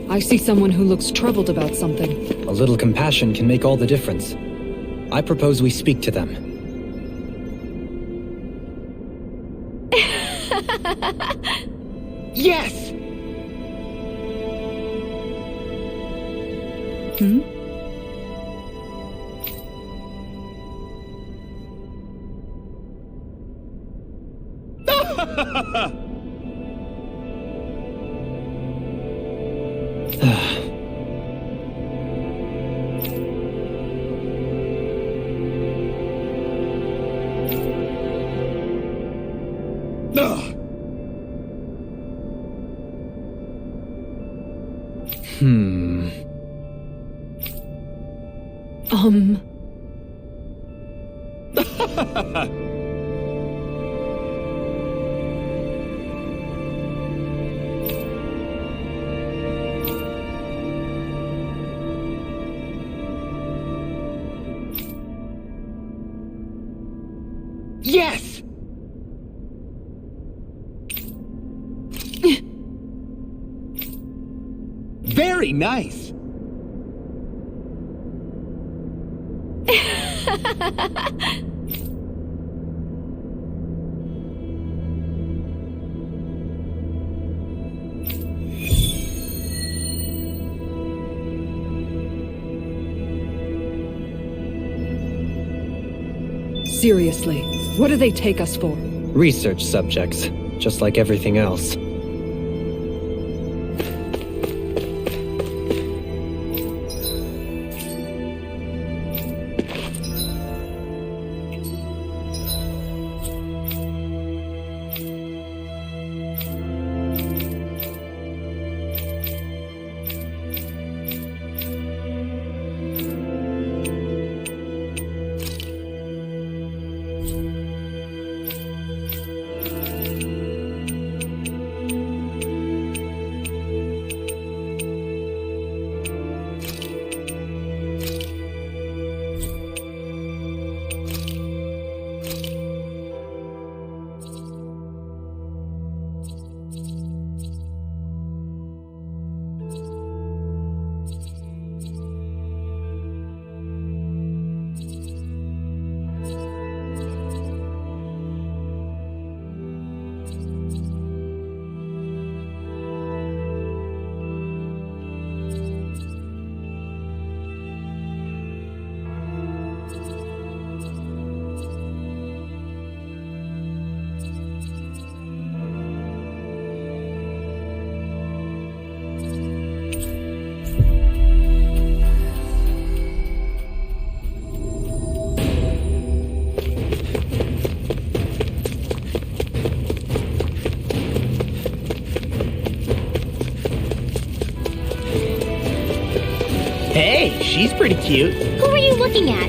I see someone who looks troubled about something. A little compassion can make all the difference. I propose we speak to them. Yes! Hmm? Yes! Very nice! Seriously, what do they take us for? Research subjects, just like everything else. Hey, she's pretty cute. Who are you looking at?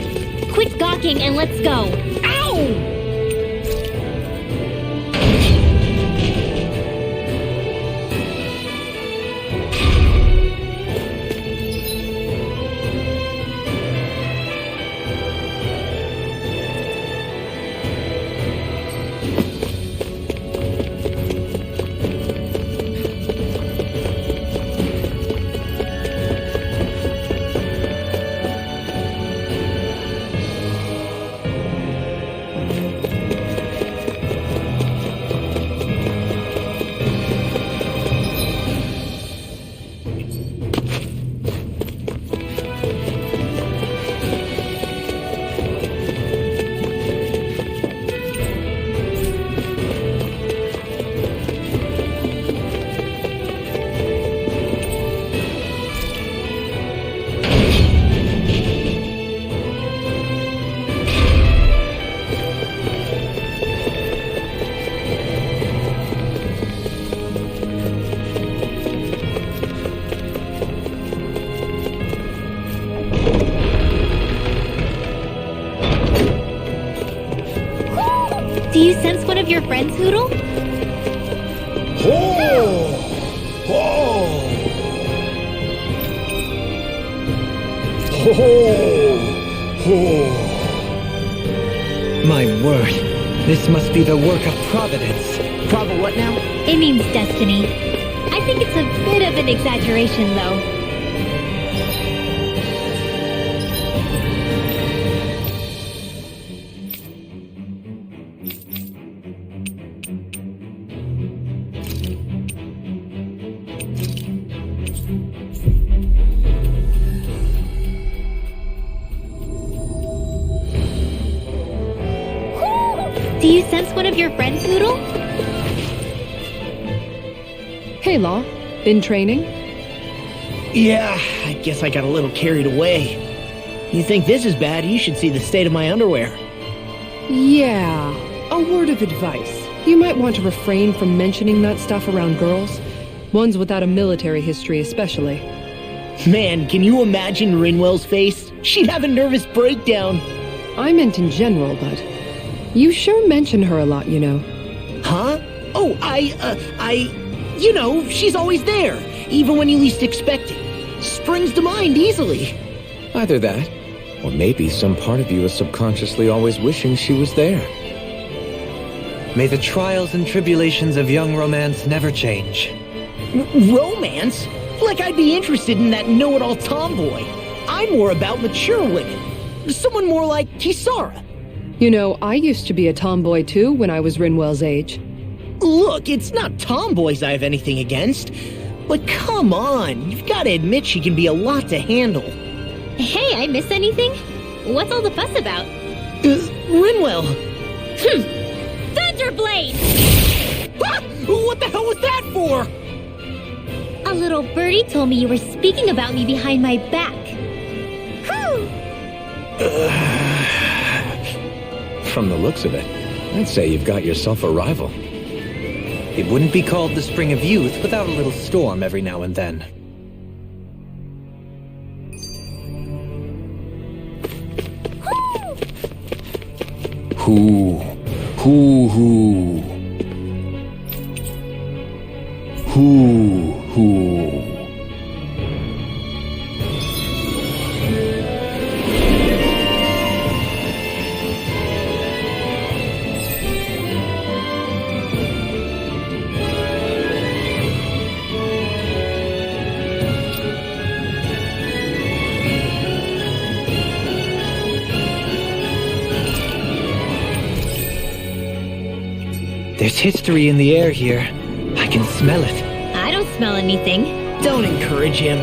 Quit gawking and let's go. Ow! Do you sense one of your friends, Hootle? Oh! Oh! Oh! Oh! My word. This must be the work of Providence. Bravo, what now? It means destiny. I think it's a bit of an exaggeration, though. Do you sense one of your friends, Noodle? Hey, Law. Been training? Yeah, I guess I got a little carried away. You think this is bad, you should see the state of my underwear. Yeah. A word of advice. You might want to refrain from mentioning that stuff around girls. Ones without a military history especially. Man, can you imagine Rinwell's face? She'd have a nervous breakdown. I meant in general, but... You sure mention her a lot, you know. Huh? Oh, you know, she's always there, even when you least expect it. Springs to mind easily. Either that, or maybe some part of you is subconsciously always wishing she was there. May the trials and tribulations of young romance never change. Romance? Like I'd be interested in that know-it-all tomboy. I'm more about mature women. Someone more like Kisara. You know, I used to be a tomboy too when I was Rinwell's age. Look, it's not tomboys I have anything against. But come on, you've got to admit she can be a lot to handle. Hey, I miss anything? What's all the fuss about? Rinwell. Thunderblade! Ah! What the hell was that for? A little birdie told me you were speaking about me behind my back. From the looks of it, I'd say you've got yourself a rival. It wouldn't be called the Spring of Youth without a little storm every now and then. Hoo. Hoo hoo. Hoo hoo. There's history in the air here. I can smell it. I don't smell anything. Don't encourage him.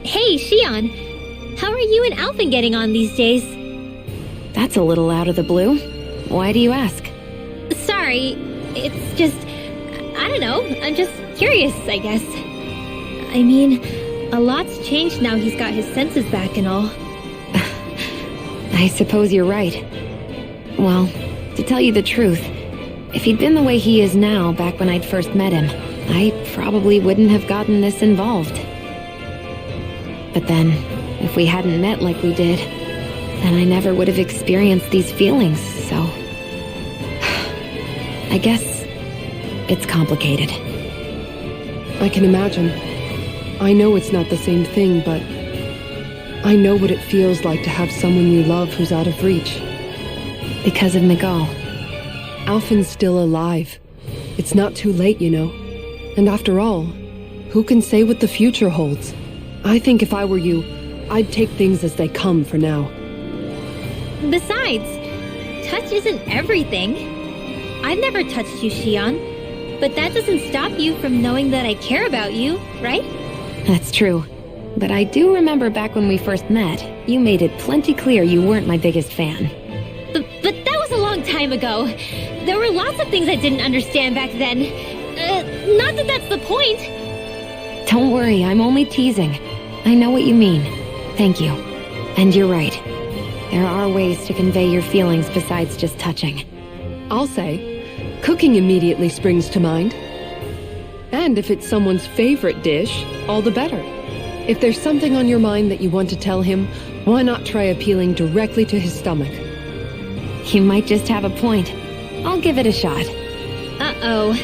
Hey, Shion. How are you and Alphen getting on these days? That's a little out of the blue. Why do you ask? Sorry, it's just... I don't know, I'm just curious, I guess. I mean, a lot's changed now he's got his senses back and all. I suppose you're right. Well, to tell you the truth, if he'd been the way he is now back when I'd first met him, I probably wouldn't have gotten this involved. But then, if we hadn't met like we did, then I never would have experienced these feelings, so... I guess it's complicated. I can imagine. I know it's not the same thing, but... I know what it feels like to have someone you love who's out of reach. Because of Miguel. Alphen's still alive. It's not too late, you know. And after all, who can say what the future holds? I think if I were you, I'd take things as they come for now. Besides, touch isn't everything. I've never touched you, Shion. But that doesn't stop you from knowing that I care about you, right? That's true. But I do remember back when we first met, you made it plenty clear you weren't my biggest fan. But that was a long time ago. There were lots of things I didn't understand back then. Not that that's the point. Don't worry, I'm only teasing. I know what you mean. Thank you. And you're right. There are ways to convey your feelings besides just touching. I'll say, cooking immediately springs to mind. And if it's someone's favorite dish, all the better. If there's something on your mind that you want to tell him, why not try appealing directly to his stomach? You might just have a point. I'll give it a shot. Uh-oh.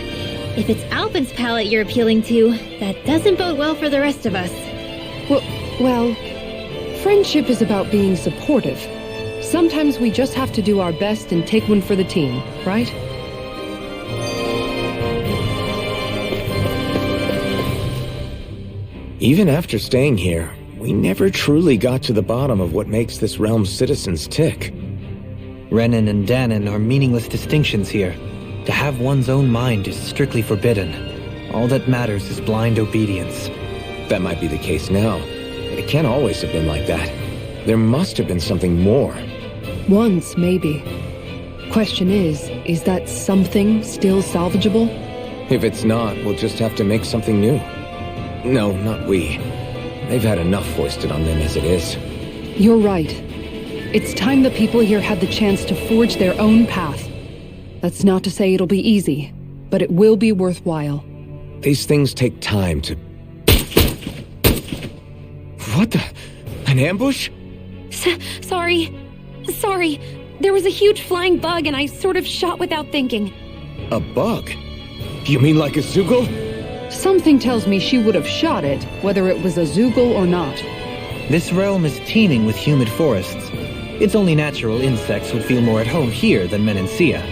If it's Alphen's palate you're appealing to, that doesn't bode well for the rest of us. Well, friendship is about being supportive. Sometimes we just have to do our best and take one for the team, right? Even after staying here, we never truly got to the bottom of what makes this realm's citizens tick. Renan and Danon are meaningless distinctions here. To have one's own mind is strictly forbidden. All that matters is blind obedience. That might be the case now, but it can't always have been like that. There must have been something more. Once, maybe. Question is that something still salvageable? If it's not, we'll just have to make something new. No, not we. They've had enough foisted on them as it is. You're right. It's time the people here had the chance to forge their own path. That's not to say it'll be easy, but it will be worthwhile. These things take time to... What the... An ambush? Sorry. There was a huge flying bug and I sort of shot without thinking. A bug? You mean like a Zoogle? Something tells me she would have shot it, whether it was a Zoogle or not. This realm is teeming with humid forests. It's only natural insects would feel more at home here than Menancia.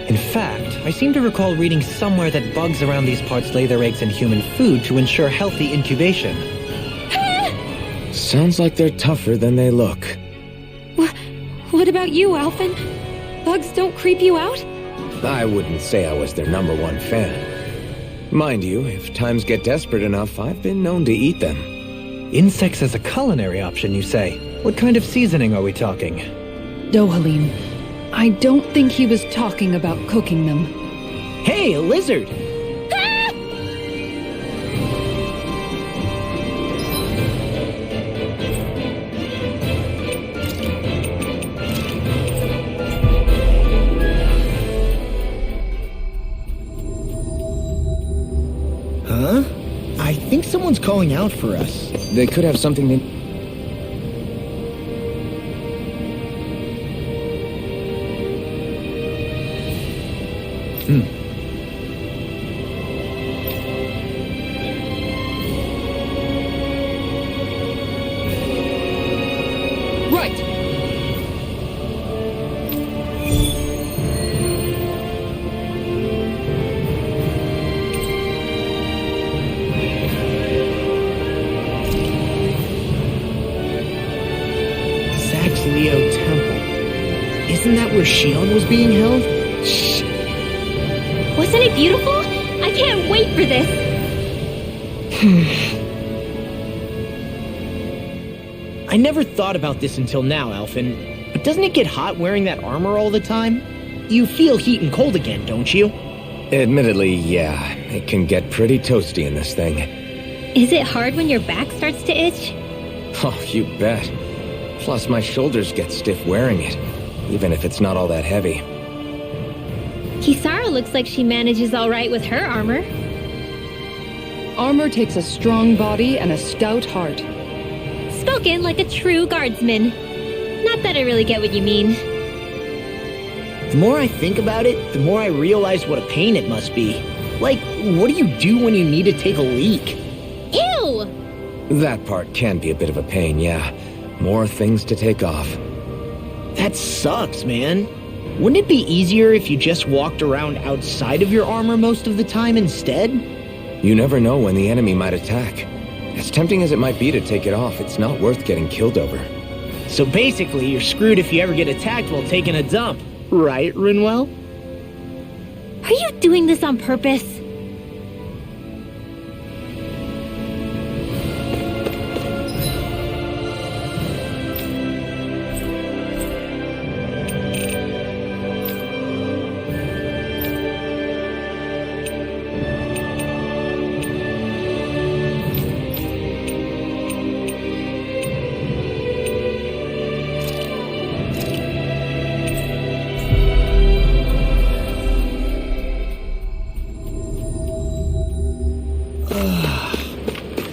In fact, I seem to recall reading somewhere that bugs around these parts lay their eggs in human food to ensure healthy incubation. Sounds like they're tougher than they look. What about you, Alphen? Bugs don't creep you out? I wouldn't say I was their #1 fan. Mind you, if times get desperate enough, I've been known to eat them. Insects as a culinary option, you say? What kind of seasoning are we talking? Dohalim, I don't think he was talking about cooking them. Hey, a lizard! Huh? I think someone's calling out for us. They could have something to... Right! Saxleo Temple. Isn't that where Shion was being held? Shh. Wasn't it beautiful? I can't wait for this. I never thought about this until now, Alphen. But doesn't it get hot wearing that armor all the time? You feel heat and cold again, don't you? Admittedly, yeah. It can get pretty toasty in this thing. Is it hard when your back starts to itch? Oh, you bet. Plus, my shoulders get stiff wearing it, even if it's not all that heavy. Kisara looks like she manages all right with her armor. Armor takes a strong body and a stout heart. Spoken like a true guardsman. Not that I really get what you mean. The more I think about it, the more I realize what a pain it must be. Like, what do you do when you need to take a leak? Ew! That part can be a bit of a pain, yeah. More things to take off. That sucks, man. Wouldn't it be easier if you just walked around outside of your armor most of the time instead? You never know when the enemy might attack. As tempting as it might be to take it off, it's not worth getting killed over. So basically, you're screwed if you ever get attacked while taking a dump. Right, Rinwell? Are you doing this on purpose?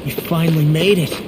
We finally made it.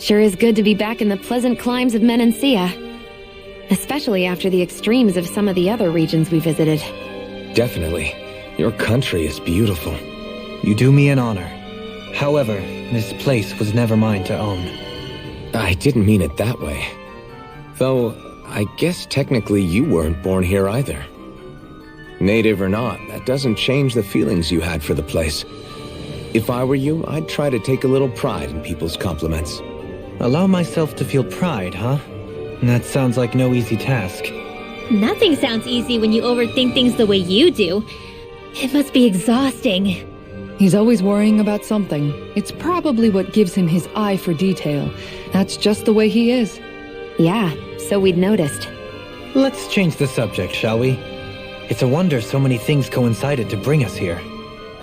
Sure is good to be back in the pleasant climes of Menancia. Especially after the extremes of some of the other regions we visited. Definitely. Your country is beautiful. You do me an honor. However, this place was never mine to own. I didn't mean it that way. Though, I guess technically you weren't born here either. Native or not, that doesn't change the feelings you had for the place. If I were you, I'd try to take a little pride in people's compliments. Allow myself to feel pride, huh? That sounds like no easy task. Nothing sounds easy when you overthink things the way you do. It must be exhausting. He's always worrying about something. It's probably what gives him his eye for detail. That's just the way he is. Yeah, so we'd noticed. Let's change the subject, shall we? It's a wonder so many things coincided to bring us here.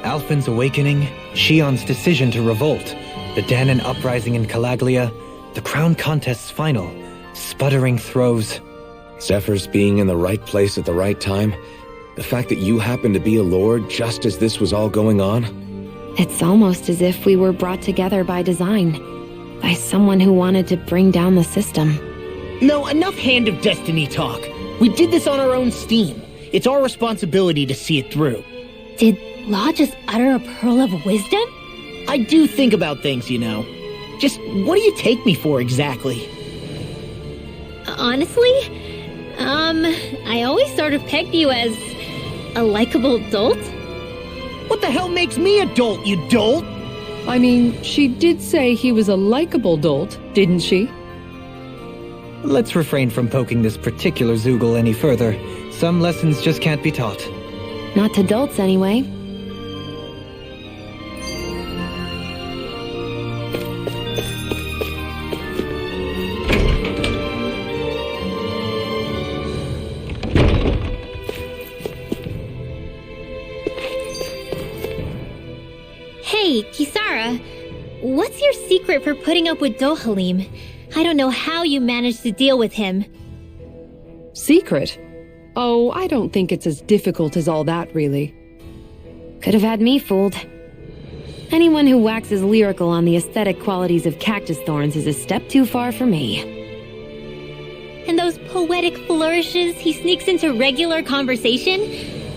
Alphen's awakening, Shion's decision to revolt, the Danon uprising in Calaglia, the Crown Contest's final, sputtering throws. Zephyr's being in the right place at the right time, the fact that you happened to be a lord just as this was all going on. It's almost as if we were brought together by design. By someone who wanted to bring down the system. No, enough Hand of Destiny talk. We did this on our own steam. It's our responsibility to see it through. Did Law just utter a pearl of wisdom? I do think about things, you know. Just what do you take me for exactly? Honestly, I always sort of pegged you as a likable dolt. What the hell makes me a dolt, you dolt? I mean, she did say he was a likable dolt, didn't she? Let's refrain from poking this particular Zoogle any further. Some lessons just can't be taught. Not to dolts, anyway. Hey, Kisara, what's your secret for putting up with Dohalim? I don't know how you managed to deal with him. Secret? Oh, I don't think it's as difficult as all that, really. Could have had me fooled. Anyone who waxes lyrical on the aesthetic qualities of cactus thorns is a step too far for me. And those poetic flourishes he sneaks into regular conversation?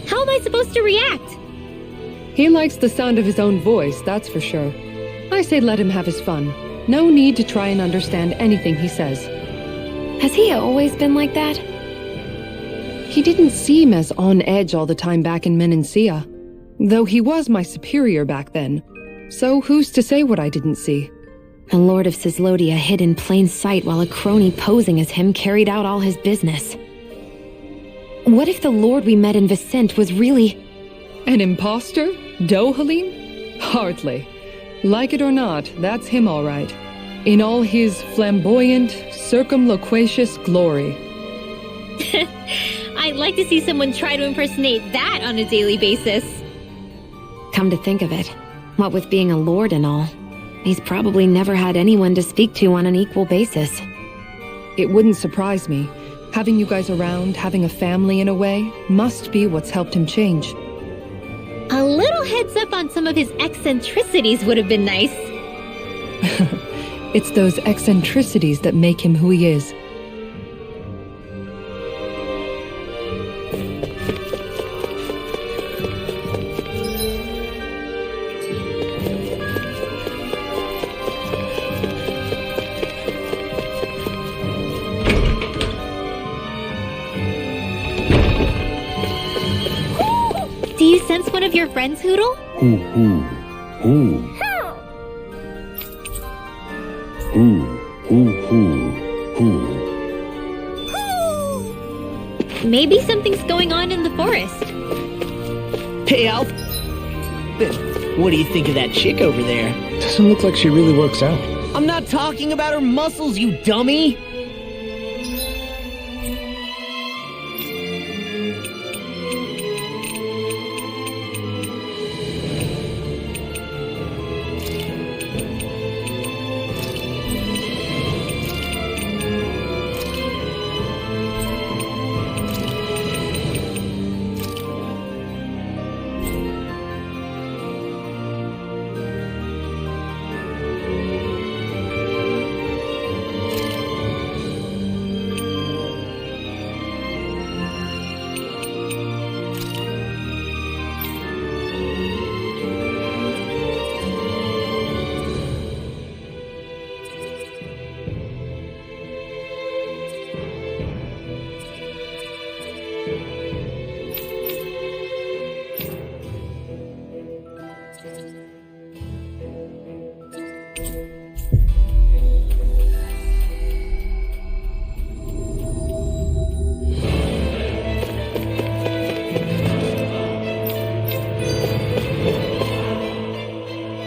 How am I supposed to react? He likes the sound of his own voice, that's for sure. I say let him have his fun. No need to try and understand anything he says. Has he always been like that? He didn't seem as on edge all the time back in Menancia. Though he was my superior back then. So who's to say what I didn't see? The Lord of Cislodia hid in plain sight while a crony posing as him carried out all his business. What if the Lord we met in Vicente was really... An imposter? Dohalim? Hardly. Like it or not, that's him all right. In all his flamboyant, circumloquacious glory. I'd like to see someone try to impersonate that on a daily basis. Come to think of it, what with being a lord and all, he's probably never had anyone to speak to on an equal basis. It wouldn't surprise me. Having you guys around, having a family in a way, must be what's helped him change. A little heads up on some of his eccentricities would have been nice. It's those eccentricities that make him who he is. Do you sense one of your friends, Hootle? Maybe something's going on in the forest. Hey, Alf. What do you think of that chick over there? Doesn't look like she really works out. I'm not talking about her muscles, you dummy!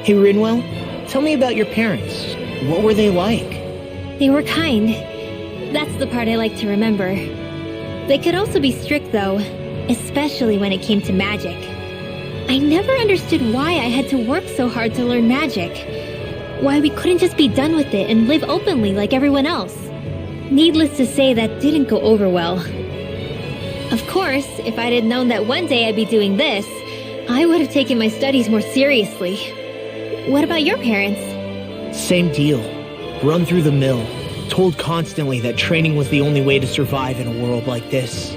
Hey, Rinwell, tell me about your parents. What were they like? They were kind. That's the part I like to remember. They could also be strict, though, especially when it came to magic. I never understood why I had to work so hard to learn magic. Why we couldn't just be done with it and live openly like everyone else. Needless to say, that didn't go over well. Of course, if I'd had known that one day I'd be doing this, I would have taken my studies more seriously. What about your parents? Same deal. Run through the mill. Told constantly that training was the only way to survive in a world like this.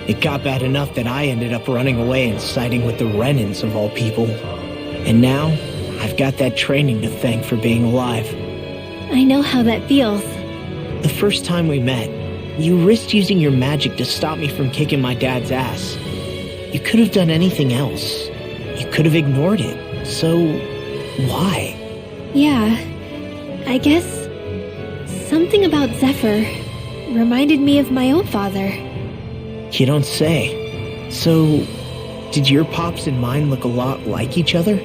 It got bad enough that I ended up running away and siding with the Renans of all people. And now, I've got that training to thank for being alive. I know how that feels. The first time we met, you risked using your magic to stop me from kicking my dad's ass. You could have done anything else. You could have ignored it. So, why? Yeah, I guess something about Zephyr reminded me of my own father. You don't say. So, did your pops and mine look a lot like each other?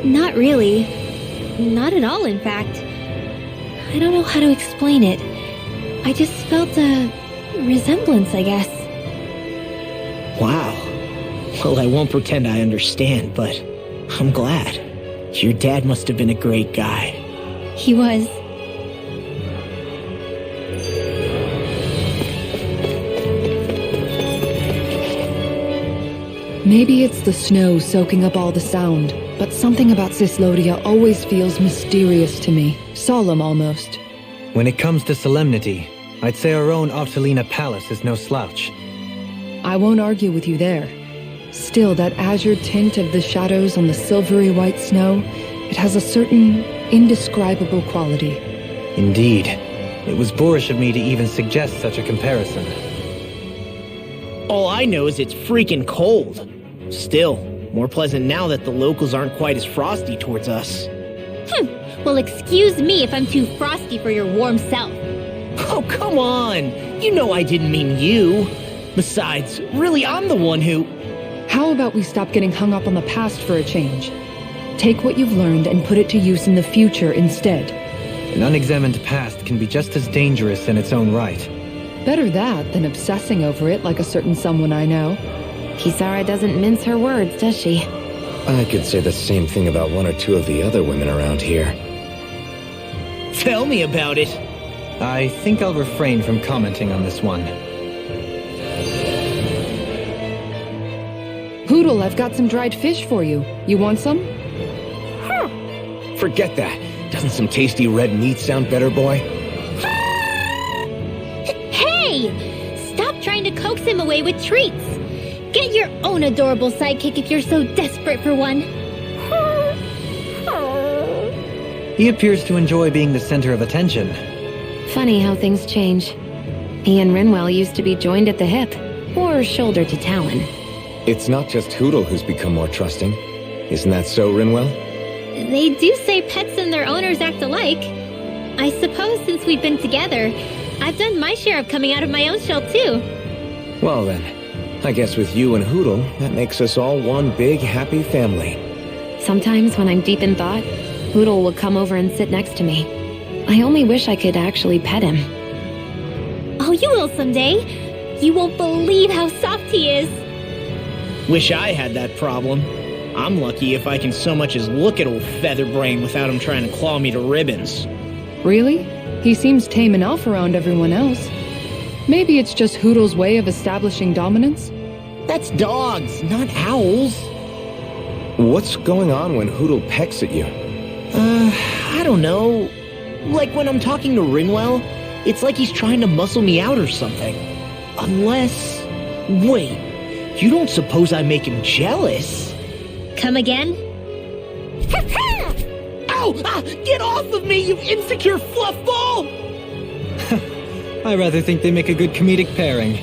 Not really. Not at all, in fact. I don't know how to explain it. I just felt a resemblance, I guess. Wow. Well, I won't pretend I understand, but I'm glad. Your dad must have been a great guy. He was. Maybe it's the snow soaking up all the sound, but something about Cyslodia always feels mysterious to me. Solemn, almost. When it comes to solemnity, I'd say our own Octalina Palace is no slouch. I won't argue with you there. Still, that azure tint of the shadows on the silvery white snow, it has a certain indescribable quality. Indeed. It was boorish of me to even suggest such a comparison. All I know is it's freaking cold. Still, more pleasant now that the locals aren't quite as frosty towards us. Well, excuse me if I'm too frosty for your warm self. Oh, come on! You know I didn't mean you. Besides, really, I'm the one who... How about we stop getting hung up on the past for a change? Take what you've learned and put it to use in the future instead. An unexamined past can be just as dangerous in its own right. Better that than obsessing over it like a certain someone I know. Kisara doesn't mince her words, does she? I could say the same thing about one or two of the other women around here. Tell me about it. I think I'll refrain from commenting on this one. Hootle, I've got some dried fish for you. You want some? Forget that. Doesn't some tasty red meat sound better, boy? Hey! Stop trying to coax him away with treats. Get your own adorable sidekick if you're so desperate for one. He appears to enjoy being the center of attention. Funny how things change. He and Rinwell used to be joined at the hip, or shoulder to talon. It's not just Hootle who's become more trusting. Isn't that so, Rinwell? They do say pets and their owners act alike. I suppose since we've been together, I've done my share of coming out of my own shell too. Well then, I guess with you and Hootle, that makes us all one big happy family. Sometimes when I'm deep in thought, Hootle will come over and sit next to me. I only wish I could actually pet him. Oh, you will someday. You won't believe how soft he is. Wish I had that problem. I'm lucky if I can so much as look at old Featherbrain without him trying to claw me to ribbons. Really? He seems tame enough around everyone else. Maybe it's just Hootle's way of establishing dominance? That's dogs, not owls. What's going on when Hootle pecks at you? I don't know. Like when I'm talking to Rinwell, it's like he's trying to muscle me out or something. Unless... Wait, you don't suppose I make him jealous? Come again? Ow! Ah, get off of me, you insecure fluffball! I rather think they make a good comedic pairing.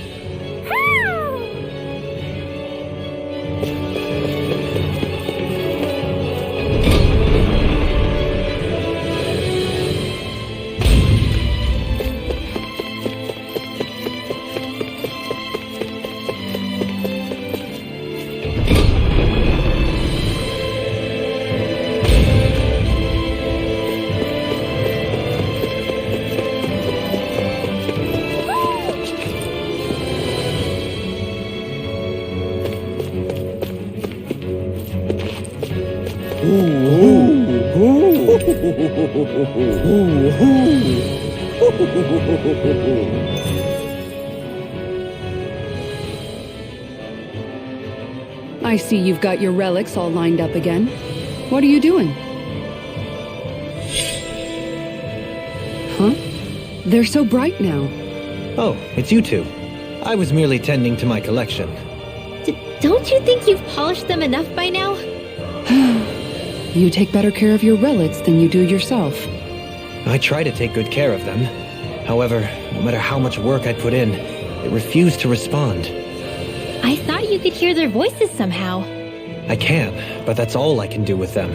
I see you've got your relics all lined up again. What are you doing? Huh? They're so bright now. Oh, it's you two. I was merely tending to my collection. Don't you think you've polished them enough by now? You take better care of your relics than you do yourself. I try to take good care of them. However, no matter how much work I put in, they refuse to respond. I thought you could hear their voices somehow. I can, but that's all I can do with them.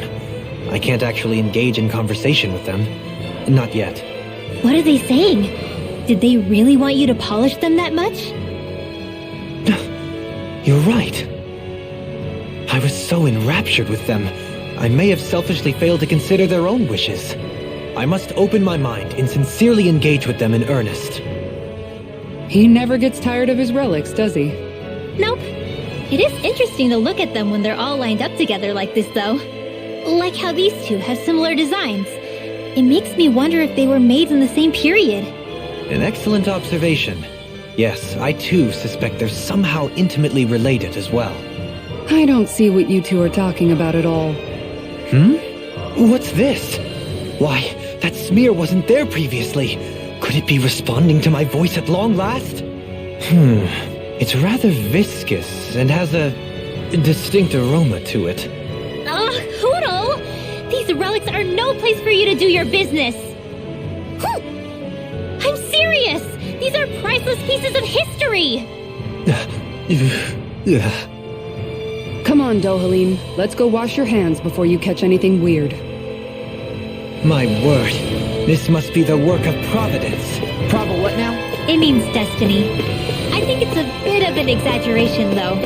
I can't actually engage in conversation with them. Not yet. What are they saying? Did they really want you to polish them that much? You're right. I was so enraptured with them, I may have selfishly failed to consider their own wishes. I must open my mind and sincerely engage with them in earnest. He never gets tired of his relics, does he? Nope. It is interesting to look at them when they're all lined up together like this, though. Like how these two have similar designs. It makes me wonder if they were made in the same period. An excellent observation. Yes, I too suspect they're somehow intimately related as well. I don't see what you two are talking about at all. What's this? Why, that smear wasn't there previously. Could it be responding to my voice at long last? It's rather viscous and has a distinct aroma to it. Ugh, Hootle! These relics are no place for you to do your business! I'm serious! These are priceless pieces of history! Come on, Dohalim. Let's go wash your hands before you catch anything weird. My word, this must be the work of Providence. What now? It means destiny. I think it's a bit of an exaggeration, though.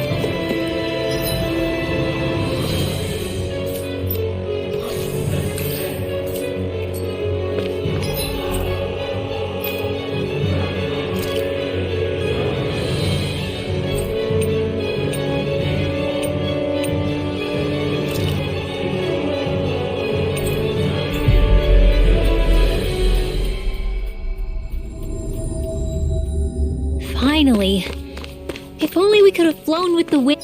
Finally. If only we could have flown with the wind.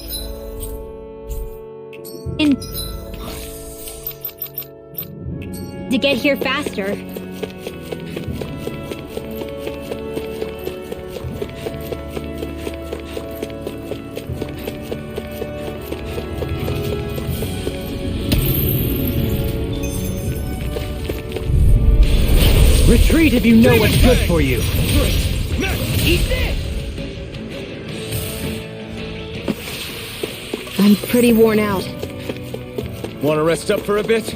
To get here faster. Retreat if you know what's good for you. I'm pretty worn out. Want to rest up for a bit?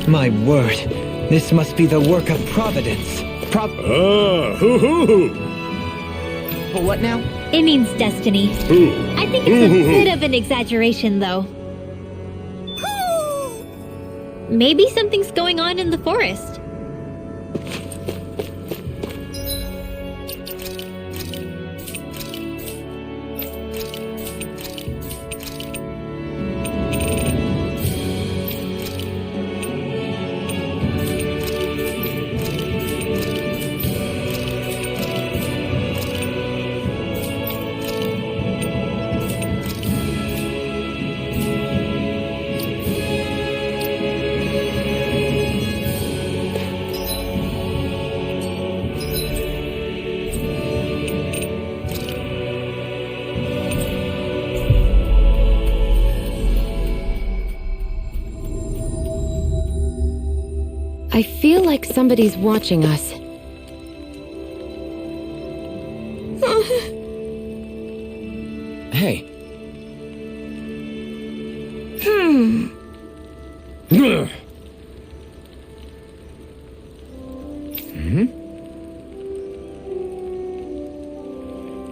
My word, this must be the work of Providence. Hoo-hoo! But what now? It means destiny. I think it's a bit of an exaggeration, though. Maybe something's going on in the forest. I feel like somebody's watching us. Hey.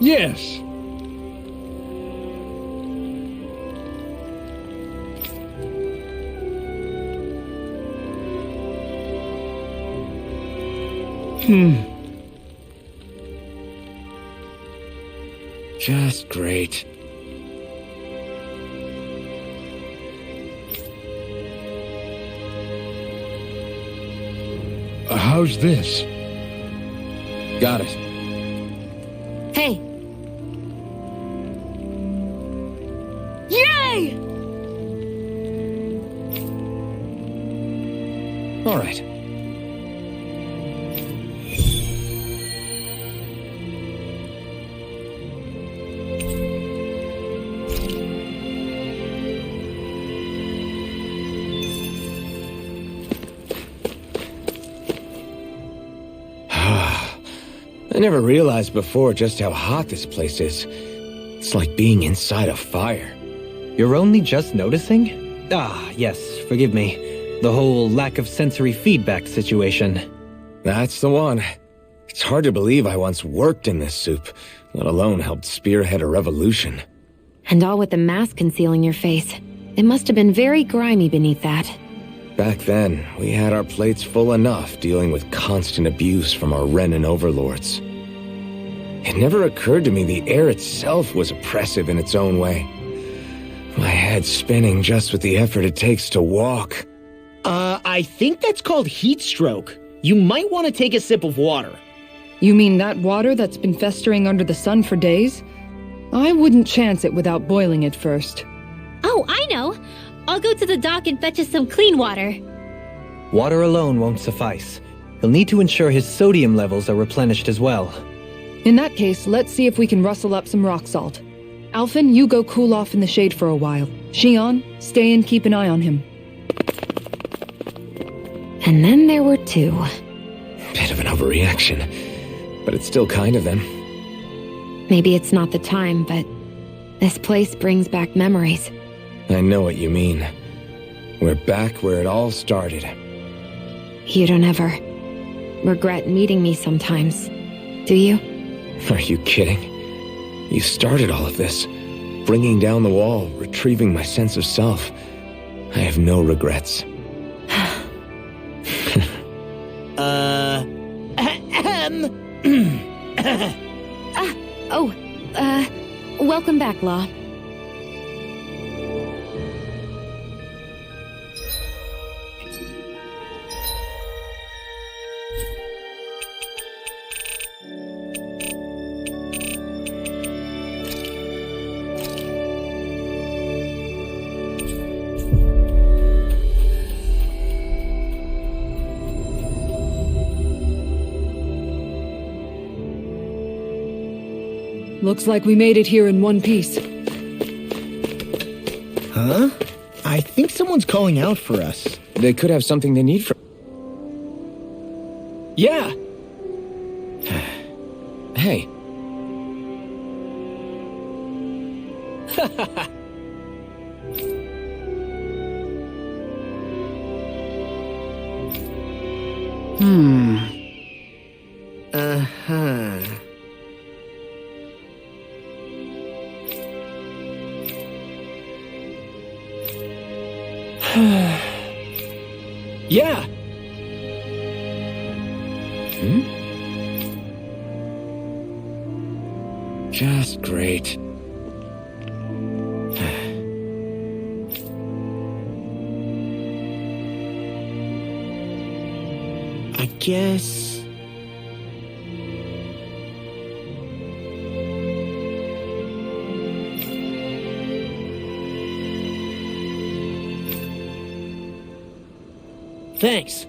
Yes. Just great. How's this? Got it. Hey! Yay! All right. I never realized before just how hot this place is. It's like being inside a fire. You're only just noticing? Ah, yes, forgive me. The whole lack of sensory feedback situation. That's the one. It's hard to believe I once worked in this soup, let alone helped spearhead a revolution. And all with the mask concealing your face. It must have been very grimy beneath that. Back then, we had our plates full enough dealing with constant abuse from our Renan overlords. It never occurred to me the air itself was oppressive in its own way. My head spinning just with the effort it takes to walk. I think that's called heat stroke. You might want to take a sip of water. You mean that water that's been festering under the sun for days? I wouldn't chance it without boiling it first. Oh, I know! I'll go to the dock and fetch us some clean water. Water alone won't suffice. He'll need to ensure his sodium levels are replenished as well. In that case, let's see if we can rustle up some rock salt. Alphen, you go cool off in the shade for a while. Shion, stay and keep an eye on him. And then there were two. Bit of an overreaction, but it's still kind of them. Maybe it's not the time, but this place brings back memories. I know what you mean. We're back where it all started. You don't ever regret meeting me sometimes, do you? Are you kidding? You started all of this. Bringing down the wall, retrieving my sense of self. I have no regrets. Welcome back, Law. Looks like we made it here in one piece. Huh? I think someone's calling out for us. They could have something they need from... Yeah! Hey. Uh-huh. Yeah! Just great. I guess... Thanks.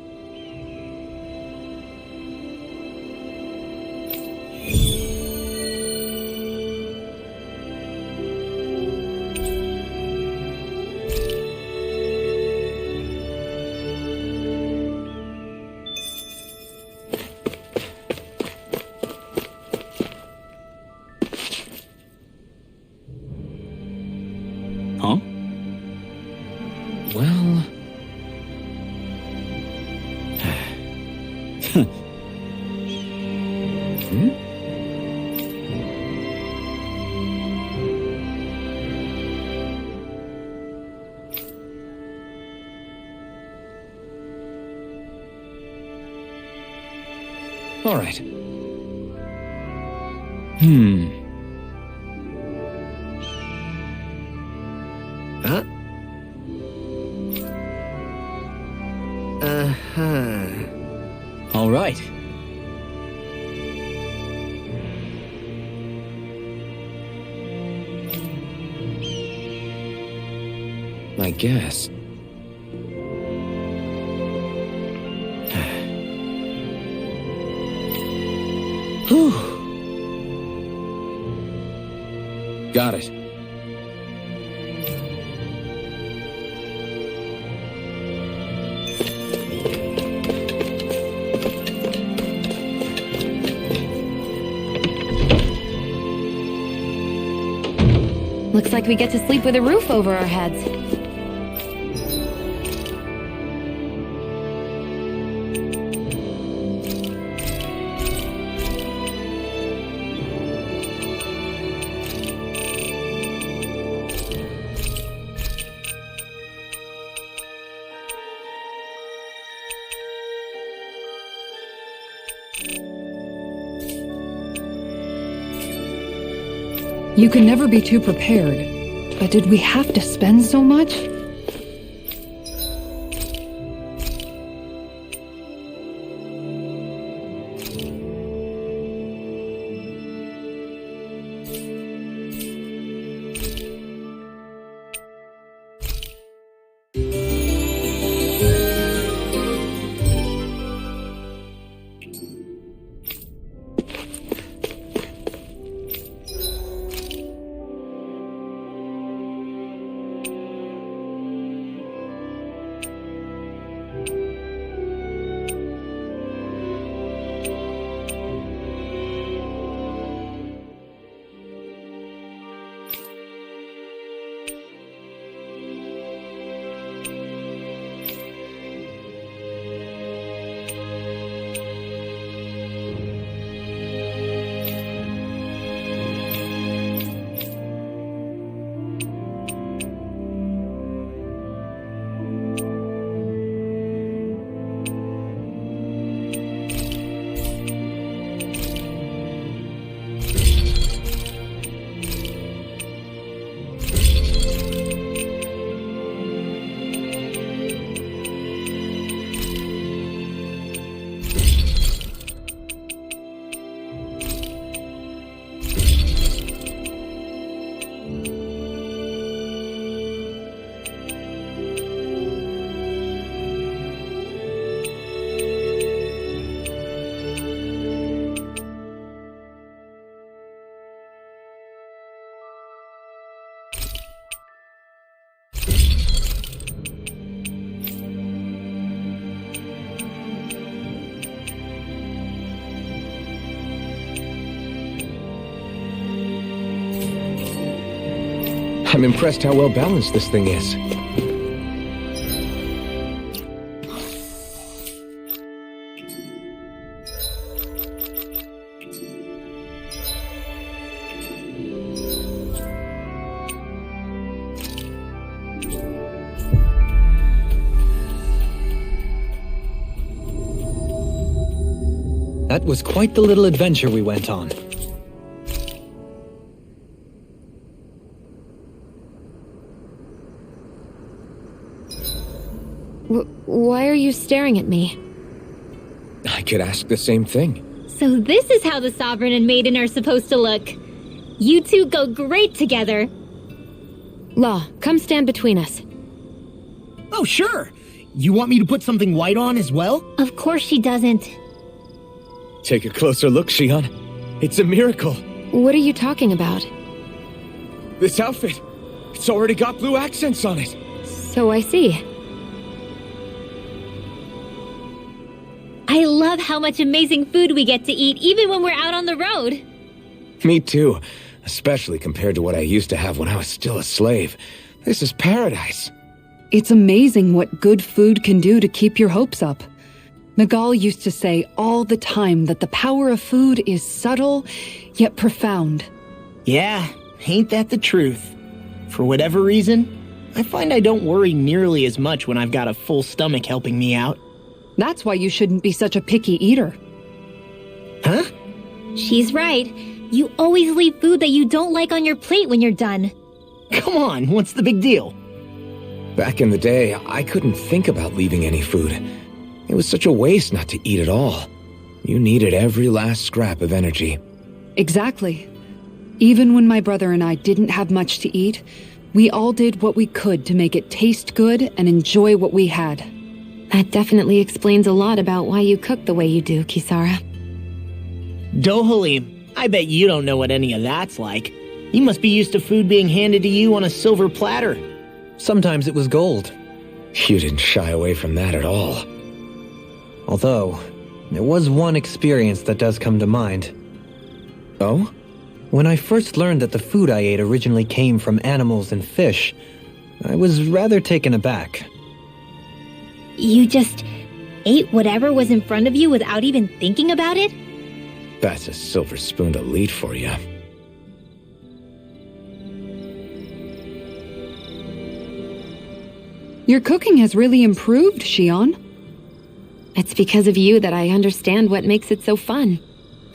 All right. Huh? Uh-huh. All right. I guess. Got it. Looks like we get to sleep with a roof over our heads. You can never be too prepared. But did we have to spend so much? I'm impressed how well balanced this thing is. That was quite the little adventure we went on. Why are you staring at me? I could ask the same thing. So this is how the Sovereign and Maiden are supposed to look. You two go great together. Law, come stand between us. Oh, sure. You want me to put something white on as well? Of course she doesn't. Take a closer look, Shion. It's a miracle. What are you talking about? This outfit, it's already got blue accents on it. So I see. I love how much amazing food we get to eat even when we're out on the road. Me too, especially compared to what I used to have when I was still a slave. This is paradise. It's amazing what good food can do to keep your hopes up. Nagal used to say all the time that the power of food is subtle, yet profound. Yeah, ain't that the truth? For whatever reason, I find I don't worry nearly as much when I've got a full stomach helping me out. That's why you shouldn't be such a picky eater. Huh? She's right. You always leave food that you don't like on your plate when you're done. Come on, what's the big deal? Back in the day, I couldn't think about leaving any food. It was such a waste not to eat at all. You needed every last scrap of energy. Exactly. Even when my brother and I didn't have much to eat, we all did what we could to make it taste good and enjoy what we had. That definitely explains a lot about why you cook the way you do, Kisara. Dohalim, I bet you don't know what any of that's like. You must be used to food being handed to you on a silver platter. Sometimes it was gold. You didn't shy away from that at all. Although, there was one experience that does come to mind. Oh? When I first learned that the food I ate originally came from animals and fish, I was rather taken aback. You just ate whatever was in front of you without even thinking about it? That's a silver spoon elite for you. Your cooking has really improved, Shion. It's because of you that I understand what makes it so fun.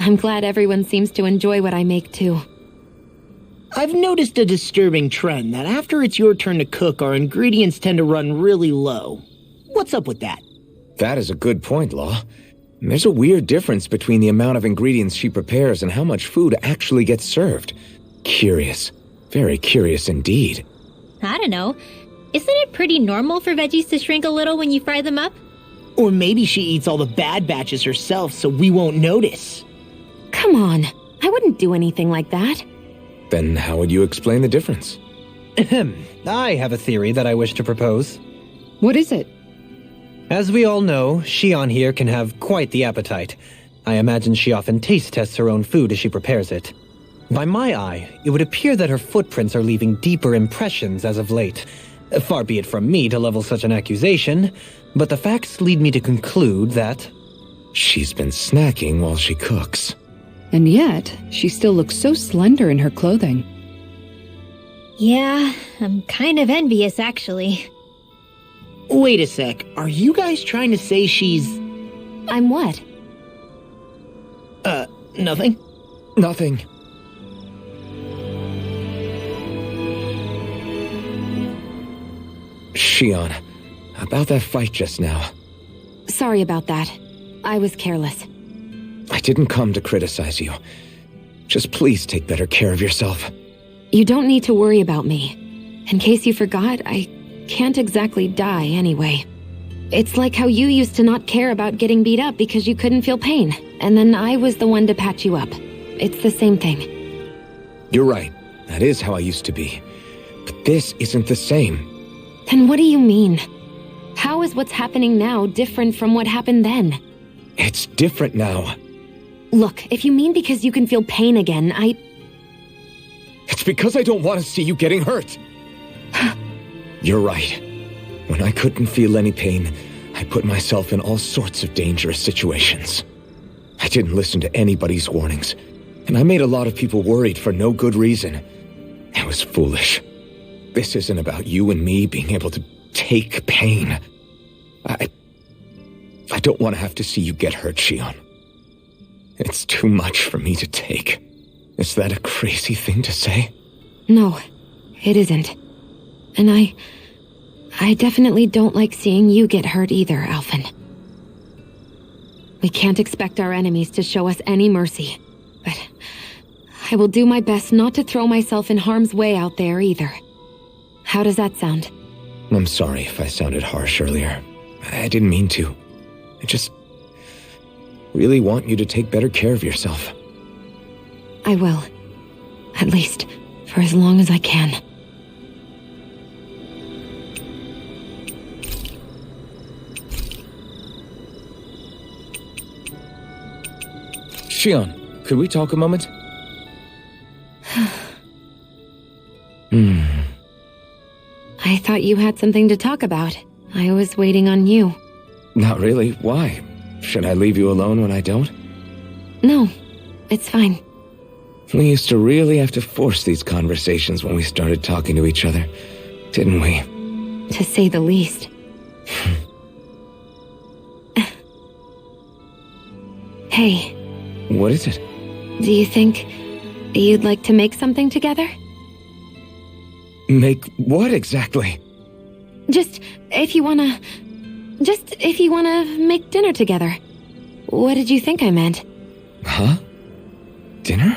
I'm glad everyone seems to enjoy what I make too. I've noticed a disturbing trend that after it's your turn to cook, our ingredients tend to run really low. What's up with that? That is a good point, Law. There's a weird difference between the amount of ingredients she prepares and how much food actually gets served. Curious. Very curious indeed. I don't know. Isn't it pretty normal for veggies to shrink a little when you fry them up? Or maybe she eats all the bad batches herself so we won't notice. Come on, I wouldn't do anything like that. Then how would you explain the difference? Ahem. I have a theory that I wish to propose. What is it? As we all know, Shion here can have quite the appetite. I imagine she often taste tests her own food as she prepares it. By my eye, it would appear that her footprints are leaving deeper impressions as of late. Far be it from me to level such an accusation, but the facts lead me to conclude that... She's been snacking while she cooks. And yet, she still looks so slender in her clothing. Yeah, I'm kind of envious, actually. Wait a sec, are you guys trying to say she's... I'm what? Nothing? Nothing. Shion, about that fight just now. Sorry about that. I was careless. I didn't come to criticize you. Just please take better care of yourself. You don't need to worry about me. In case you forgot, I can't exactly die anyway. It's like how you used to not care about getting beat up because you couldn't feel pain, and then I was the one to patch you up. It's the same thing. You're right. That is how I used to be. But this isn't the same. Then what do you mean? How is what's happening now different from what happened then? It's different now. Look, if you mean because you can feel pain again, It's because I don't want to see you getting hurt. You're right. When I couldn't feel any pain, I put myself in all sorts of dangerous situations. I didn't listen to anybody's warnings, and I made a lot of people worried for no good reason. I was foolish. This isn't about you and me being able to take pain. I don't want to have to see you get hurt, Shion. It's too much for me to take. Is that a crazy thing to say? No, it isn't. And I definitely don't like seeing you get hurt either, Alphen. We can't expect our enemies to show us any mercy, but I will do my best not to throw myself in harm's way out there either. How does that sound? I'm sorry if I sounded harsh earlier. I didn't mean to. I just really want you to take better care of yourself. I will. At least, for as long as I can. Shion, could we talk a moment? I thought you had something to talk about. I was waiting on you. Not really. Why? Should I leave you alone when I don't? No, it's fine. We used to really have to force these conversations when we started talking to each other, didn't we? To say the least. Hey, What is it? do you think you'd like to make something together? Make what exactly? Just if you wanna make dinner together. What did you think I meant? Huh? Dinner?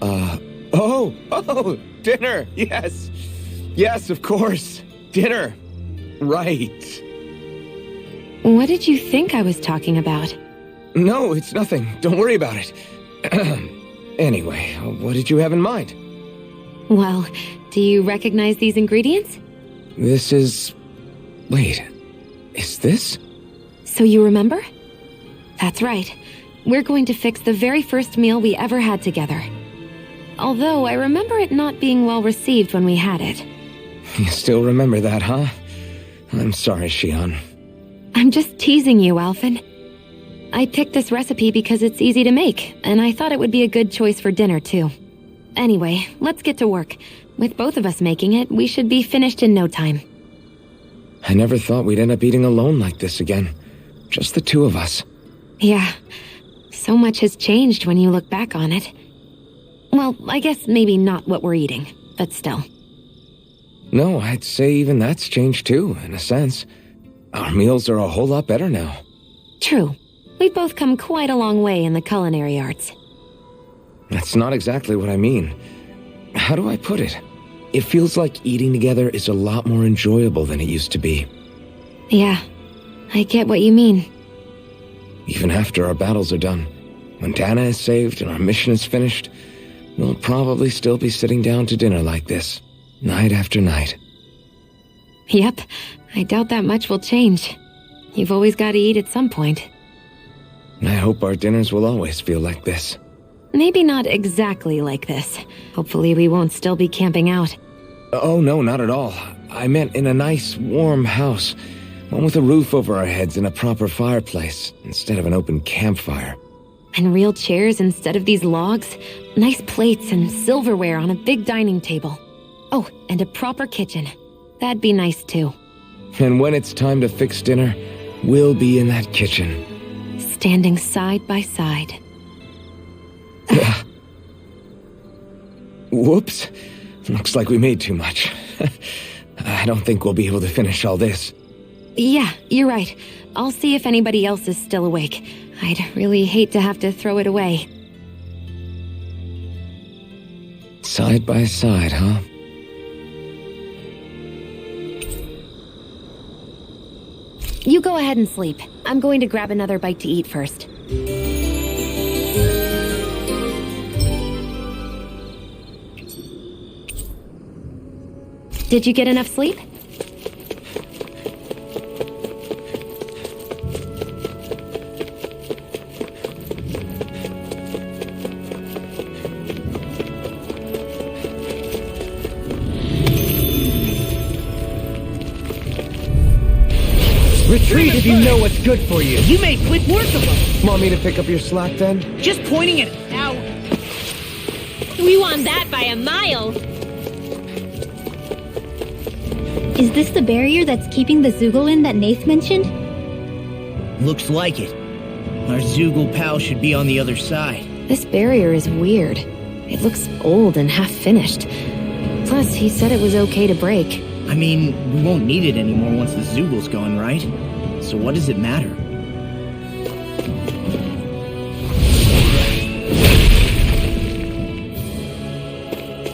Oh, dinner! Yes! Yes, of course! Dinner! Right. What did you think I was talking about? No, it's nothing. Don't worry about it. Anyway, what did you have in mind? Well, do you recognize these ingredients? This is... Wait, is this? So you remember? That's right. We're going to fix the very first meal we ever had together. Although I remember it not being well received when we had it. You still remember that, huh? I'm sorry, Shion. I'm just teasing you, Alphen. I picked this recipe because it's easy to make, and I thought it would be a good choice for dinner, too. Anyway, let's get to work. With both of us making it, we should be finished in no time. I never thought we'd end up eating alone like this again. Just the two of us. Yeah, so much has changed when you look back on it. Well, I guess maybe not what we're eating, but still. No, I'd say even that's changed too, in a sense. Our meals are a whole lot better now. True. We've both come quite a long way in the culinary arts. That's not exactly what I mean. How do I put it? It feels like eating together is a lot more enjoyable than it used to be. Yeah, I get what you mean. Even after our battles are done, when Dana is saved and our mission is finished, we'll probably still be sitting down to dinner like this, night after night. Yep, I doubt that much will change. You've always got to eat at some point. I hope our dinners will always feel like this. Maybe not exactly like this. Hopefully we won't still be camping out. Oh, no, not at all. I meant in a nice, warm house. One with a roof over our heads and a proper fireplace, instead of an open campfire. And real chairs instead of these logs. Nice plates and silverware on a big dining table. Oh, and a proper kitchen. That'd be nice too. And when it's time to fix dinner, we'll be in that kitchen. Standing side by side. Whoops. Looks like we made too much. I don't think we'll be able to finish all this. Yeah, you're right. I'll see if anybody else is still awake. I'd really hate to have to throw it away. Side by side, huh? You go ahead and sleep. I'm going to grab another bite to eat first. Did you get enough sleep? Retreat if you know what's good for you. You made quick work of them. Want me to pick up your slack then? Just pointing it out. We won that by a mile! Is this the barrier that's keeping the Zoogle in that Nath mentioned? Looks like it. Our Zoogle pal should be on the other side. This barrier is weird. It looks old and half-finished. Plus, he said it was okay to break. I mean, we won't need it anymore once the Zoogle's gone, right? So what does it matter?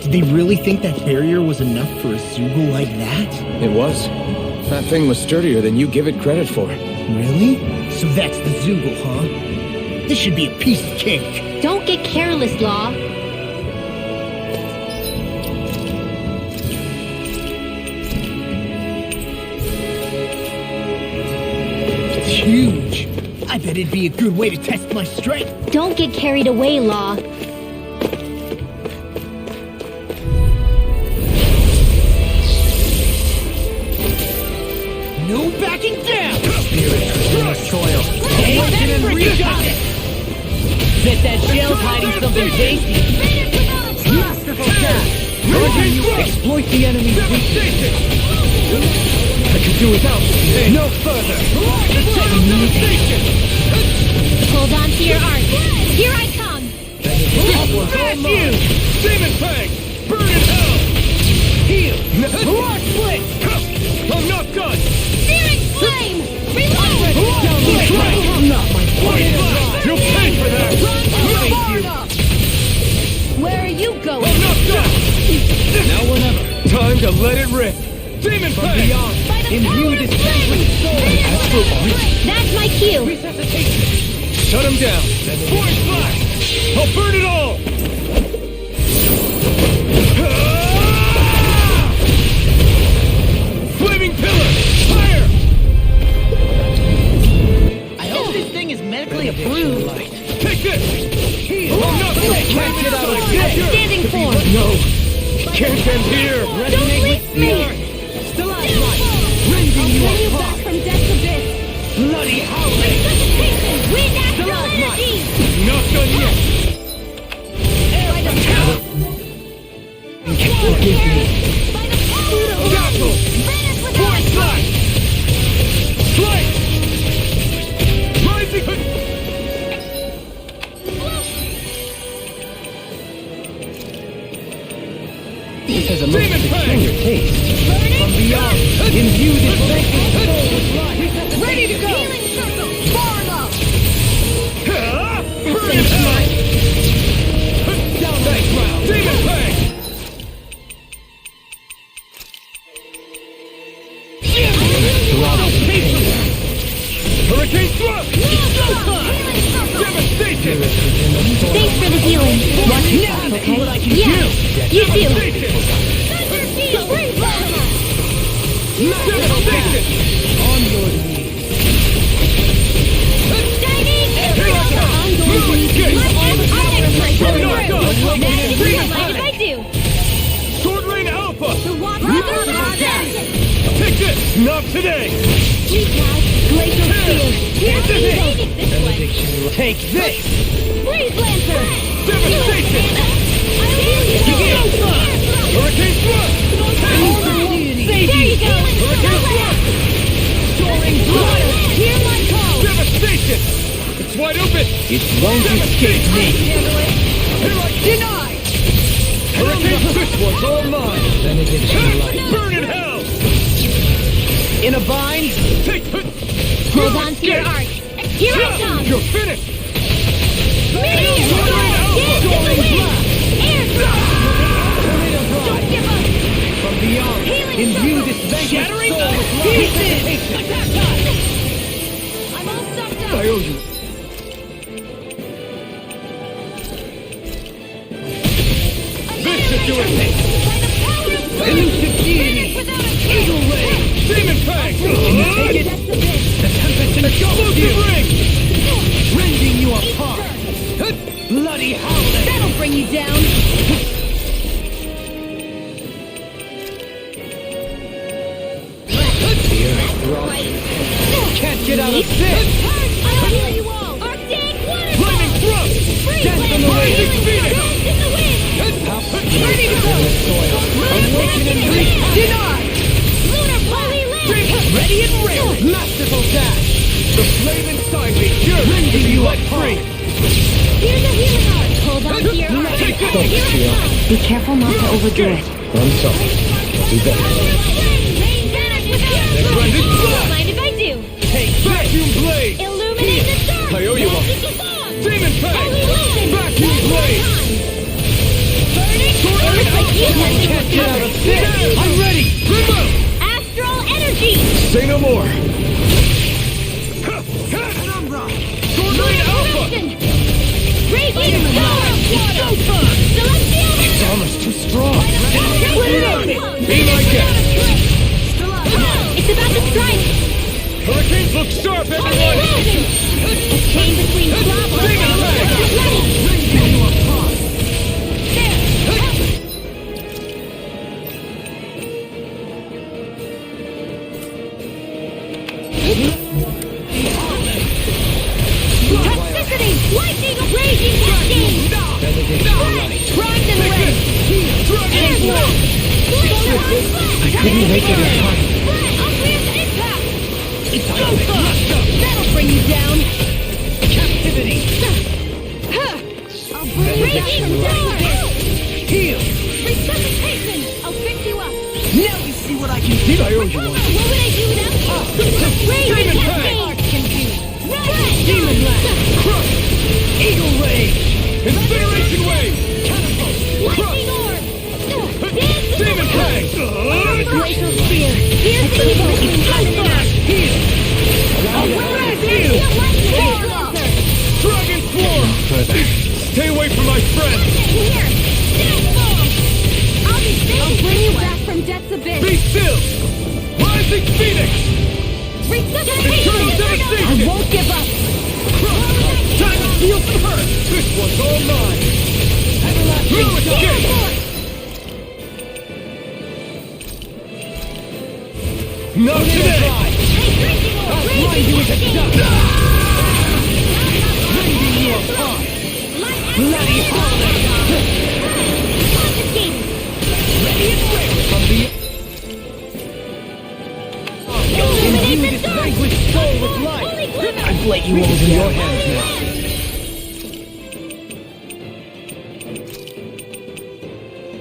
Did they really think that barrier was enough for a Zoogle like that? It was. That thing was sturdier than you give it credit for. Really? So that's the Zoogle, huh? This should be a piece of cake. Don't get careless, Law. It's huge. I bet it'd be a good way to test my strength. Don't get carried away, Law. No backing down! Spirit in the soil. Bet that shell's hiding something tasty. Masterful cast. Exploit the enemy's weakness. I could do without this. No further. Hold on to your art. Here I come. Back you! Demon Fang! Burn in hell! Heal! Roar split! I'm not done! Searing flame! Reload! Not my point! You'll pay for that! Where are you going? I'm not done! Now or never. Time to let it rip! Demon Fang! Imbue this fang with soul! Astral Arts! That's my cue. Shut him down! Force Flash! I'll burn it all! Flaming Pillar! Fire! I hope this thing is medically approved. Take this! I'm not can't get out of here! Standing form. No! Can't end here! Don't leave me. Rending you Bring you apart! back from death's abyss. Bloody howling! Resuscitation. Wind astral energy. Not done yet! Forgive me. Battle! Force Flash! Strike! Rising! This has a most Demon peculiar Fang! taste. From beyond! Imbue this vanquished soul with life. Ready to go! Healing circle. Far enough. Burn in hell! Down next round! Demon Fang! Hurricane Thrust! Devastation! Thanks for the healing. Watch now! Okay? What I can Yeah. do! You too. Devastation! Spring plasma. Devastation! On your knees. Shining Here I come! Mind if I do? Sword Rain Alpha! Brother, Take this! Not today! Glacial Spear. Here's the Hit this way. Take this! Freeze Lancer. Devastation! Hurricane Thrust! There you go. Hurricane Thrust! Soaring Water. Hear my call. Devastation! It's wide open! It won't escape me. Here I deny! Hurricane This one's all mine! Benediction light. Burn in hell! In a bind? Take Hold on to your art. Here I come. You're finished! Meteor. Dance in the wind. Air Tornado Don't drive. give up. From beyond. Healing Imbue circle. this vanquished soul with life. Pieces. Attack time. I'm all stocked up. I owe you. This should do it! Elusive deity. Eagle Ray! Demon Fang! Take it. The tempest engulfs you. Ring! Rending you apart. Bloody howling. That'll bring you down. Can't get out of this. I'll heal you all. Arctic water. Lightning Thrust! Freeze Dance Lancer. on the way. Healing Phoenix. Dance in the wind. Ready to go! Awaken and reach. Deny! Lunar Holy Lance. Ready and ready! Masterful dash! The flame inside me yearns to be let free! Here's a healing art. Hold on to your art. Take it! Thanks, Gio. Be careful not to overdo it. I'm sorry. I'll do better. Splendid blast! Mind if I do? Take Vacuum Blade! Illuminate the sun. I owe you one. Magic is on. Demon Fang! Holy Lance. Vacuum Blade! Burning. Looks like you have been Get out of recovered. this. I'm ready. Remove! Astral energy. Say no more! Sword Rain Alpha! Radiant power. Celestial It's almost too strong. Be my guest! It's about to strike. Hurricanes look sharp, Holy everyone! Legend. A chain between problems. Demon Fang! Rending you apart. wasted your time. That'll bring you down. Captivity! I'll bring you down. Heal! Resuscitation. I'll fix you up. Now you see what I can do! I owe you one. What would I do without you? Demon Cascade. Fang! Right. Demon Blast! Crush! Eagle Rage! Incineration Wave! Catapult! Lightning orb. Demon Fang! Glacial spear. Here's the evil. Heal! I'll Red you. Heal! Dragon Dragon Further! Stay away from my friend! Here. I'll bring you back from death's abyss. Be still! Rising Phoenix! Eternal devastation! I won't give up. Time to feel some hurt! This one's all mine! No escape! Not today! I'll blind you with a dust! Rending you apart! Bloody holiday! Ready and ready from the... Imbue this vanquished soul with life! I've let you all in your hands now.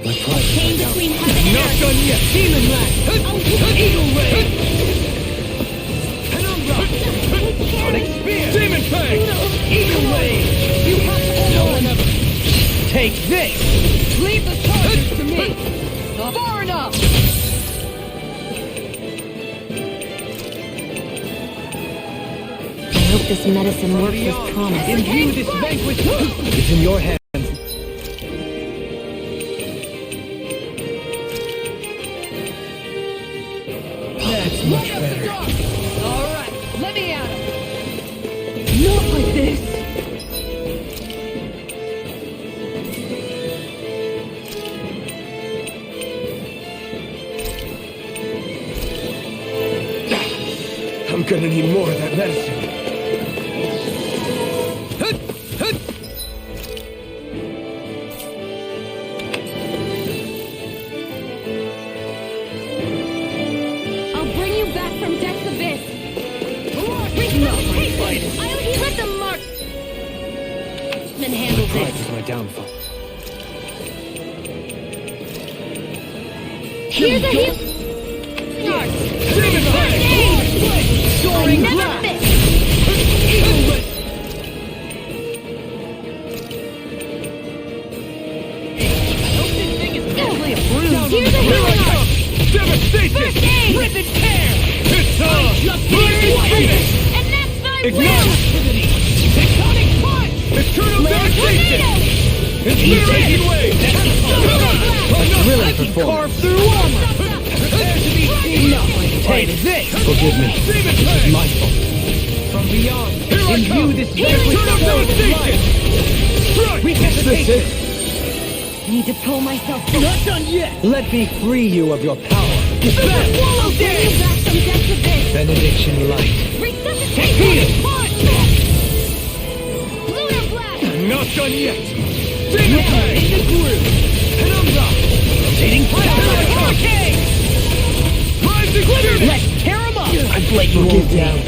My pride is down. Not done yet! Demon Lash! Eagle Ray! Penumbra! Onyx Spear! Demon Fang! Eagle Ray! You have to no one ever... Take this! Leave the charges to me. Far enough. I hope this medicine works as promised. Imbue this vanquished... It's in your hands. That's much better. All right, let me at him. Not like this. I'm gonna need more of that medicine. I'll bring you back from death's abyss. I'll let them mark. Then handle Pride this. is my downfall. Here's a heal. Demon Fang! Soaring Never Blast! miss. Eagle Ray! Here's a healing arm. Devastation! First aid. Rip and tear! It's on! Rising Phoenix! And that's my Ignite! Tectonic punch! Eternal devastation! Incineration wave! Really perform. Carve through armor! Prepare to be seen! Take this! Forgive me. This is my fault. From beyond, imbue this eternal devastation! Strike! Need to pull myself through. Not done yet! Let me free you of your power. I'll bring you back from death's abyss. Benediction light. Resuscitation. Lunar blast. Not done yet! Demon Fang! In the groove! Penumbra! Rotating fire! Hurricane! Rising Phoenix! Let's tear him up! I've let you all down.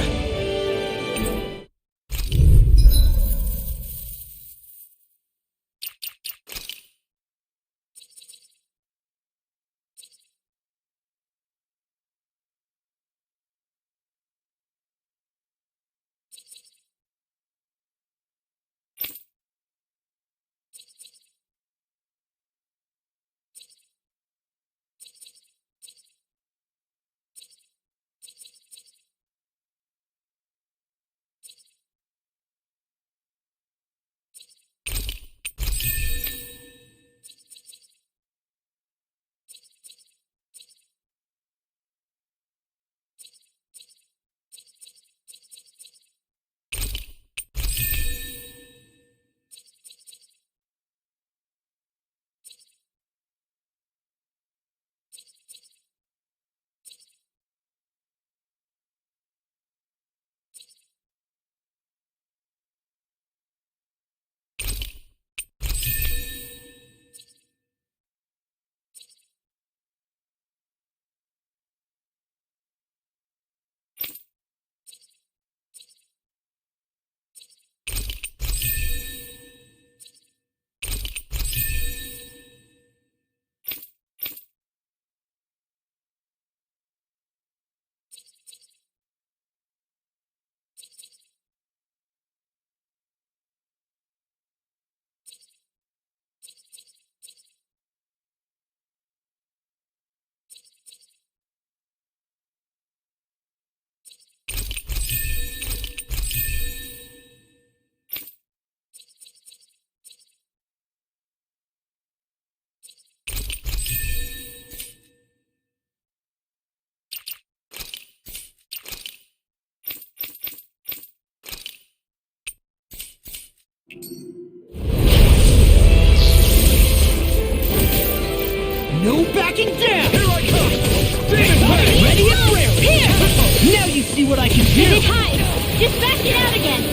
backing down! Here I come! Demon Fang! Ready and rare! Here! Now you see what I can do! Did it hide? Just back it out again!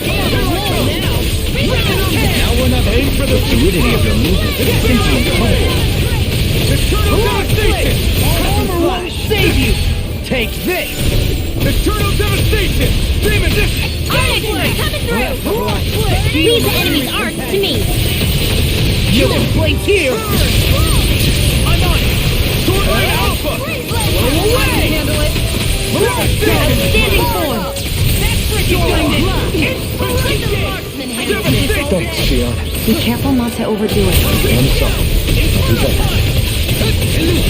Now we're not Aim for the Fluidity of your movement is simply incredible. Eternal Devastation! Our armor won't save you! Take this! Eternal Devastation! Demon Dish! Onyx, coming through! Leave the enemy's arcs to me! You can place here! I'm on it! Sword Rain Alpha! Blow away! Handle it! Outstanding form! That's freaking Devastation! Thanks, Shion. Be careful not to overdo it. I'm sorry. I'll do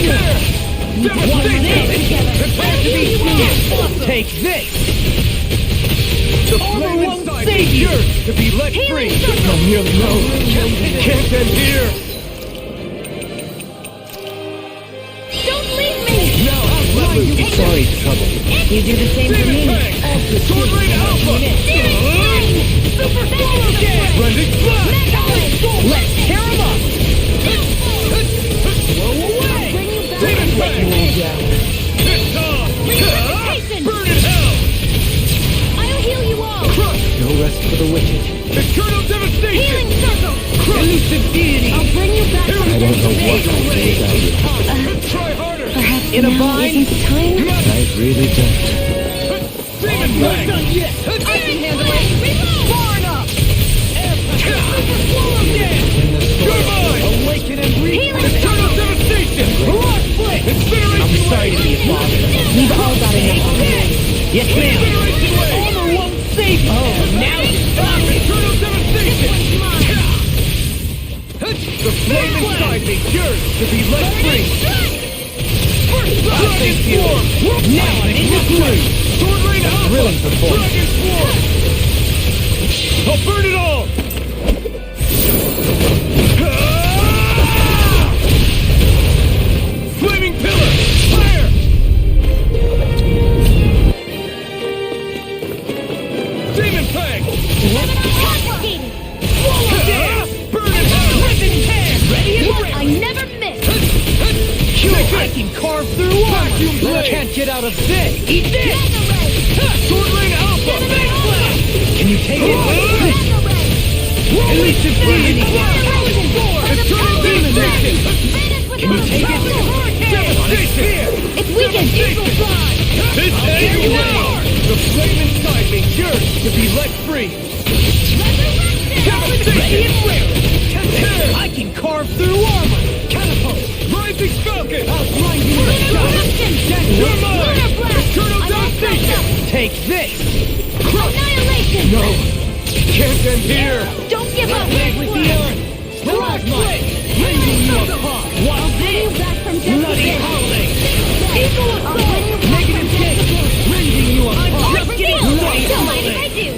better. Prepare to be seen! Take this! The Armor flame won't inside save me you. yearns to be let free! Come here, no! Can't end here! Don't leave me! Now I'll let loose! Sorry to trouble you. You do the same for Demon me. Fang! Sword Rain Alpha! Super Fang! Rending Blast! Let's tear him up! Blow away! Demon Fang! It's on! Burn in hell! I'll heal you all! Crush! No rest for the wicked. Eternal Devastation! Healing circle! Elusive deity! I'll bring you back from I don't know what I'll do without you. Try harder! Perhaps In a now bind? isn't the time? I really don't. Demon Not Fang! done yet! I can handle it! Far enough! You're mine! Awaken and breathe! Eternal Devastation! Rock split! Incineration I'm sorry to be a father. We've all got enough on Yes, yes ma'am! Incineration Wave! Armor won't save you! Oh, now you stop it! Eternal Devastation! The flame inside me yearns to be let free! Dragon Swarm! Now I'm in the groove! Sword Rain Alpha! Thrilling performance. Dragon Swarm! I'll burn it all! Flaming Pillar! Fire! Demon Fang! Confiscated! Burn it hell! Ready and I ready! never miss! I can carve through armor! Vacuum blade! Can't get out of this! Eat this! Sword Rain Alpha! Can you take it? Elusive deity! Eternal Devastation! Can you take it? Devastation! It's weakened! This ends now! The flame inside me yearns to be let free! Ready and Devastation! ready! I can carve through armor! Catapult! Rising Falcon! I'll grind you with a shot! You're mine! Eternal Devastation! Take this! Annihilation! No! Can't end here! Don't give up! With the earth! Stalagmite! Rending you apart! While this! Back from death Bloody again. howling! Eagle assault! Negative gate! Rending you apart! Just kidding! Bloody Don't mind if I howling! do!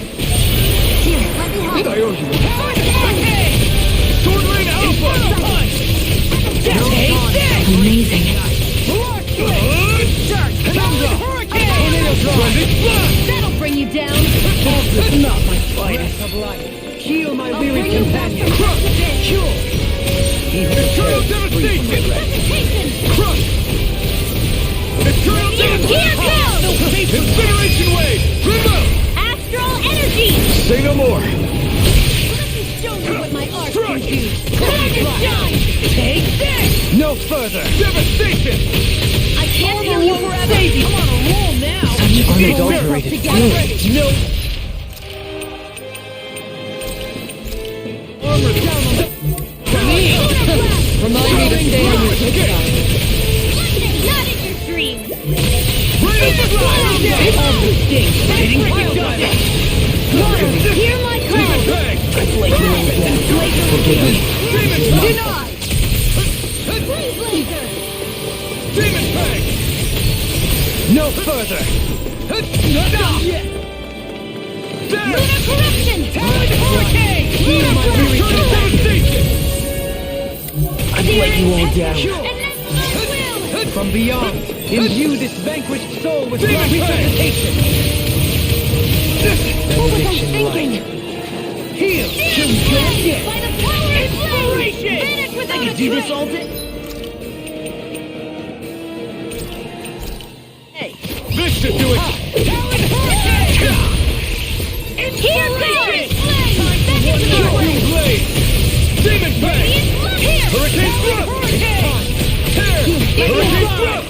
Here, let me help. I owe you! Sword Rain Alpha! Take this! Amazing. Rending Blast! That'll bring you down! Not my finest of life! Heal my weary bring you back companion! from death again. Cure! Eternal Devastation! Hesitation! Crush! Eternal Here Devastation! goes! Incineration Wave! Remote! Astral energy! Say no more! Let me show you what my art can do! Focus shine! Take this! No further! Devastation! I can't heal you forever! I'm on a roll now! Such unadulterated feeling. No! Armor down on the... Remind me to stay on your good side. Not in your dreams! Rain of Blast! Getting done! Hear my Demon call! Fang! Forgive me. Demon Do Fang! not! Blaze laser! Demon Fang! No further! Not done yet! Lunar corruption! Hurricane! Heal my weary Eternal companion! Devastation! I've let you all down. And that's my will! From beyond, imbue this vanquished soul with Demon my Fang! resuscitation! What was I thinking? Heal! Till you're dead! By the power of flame! Inspiration! Vanish without I a can do this trace. all day! should do it! Talon Hurricane! Here goes! Shocking Blade! Demon Fang! Hurricane Thrust! Hurricane Thrust!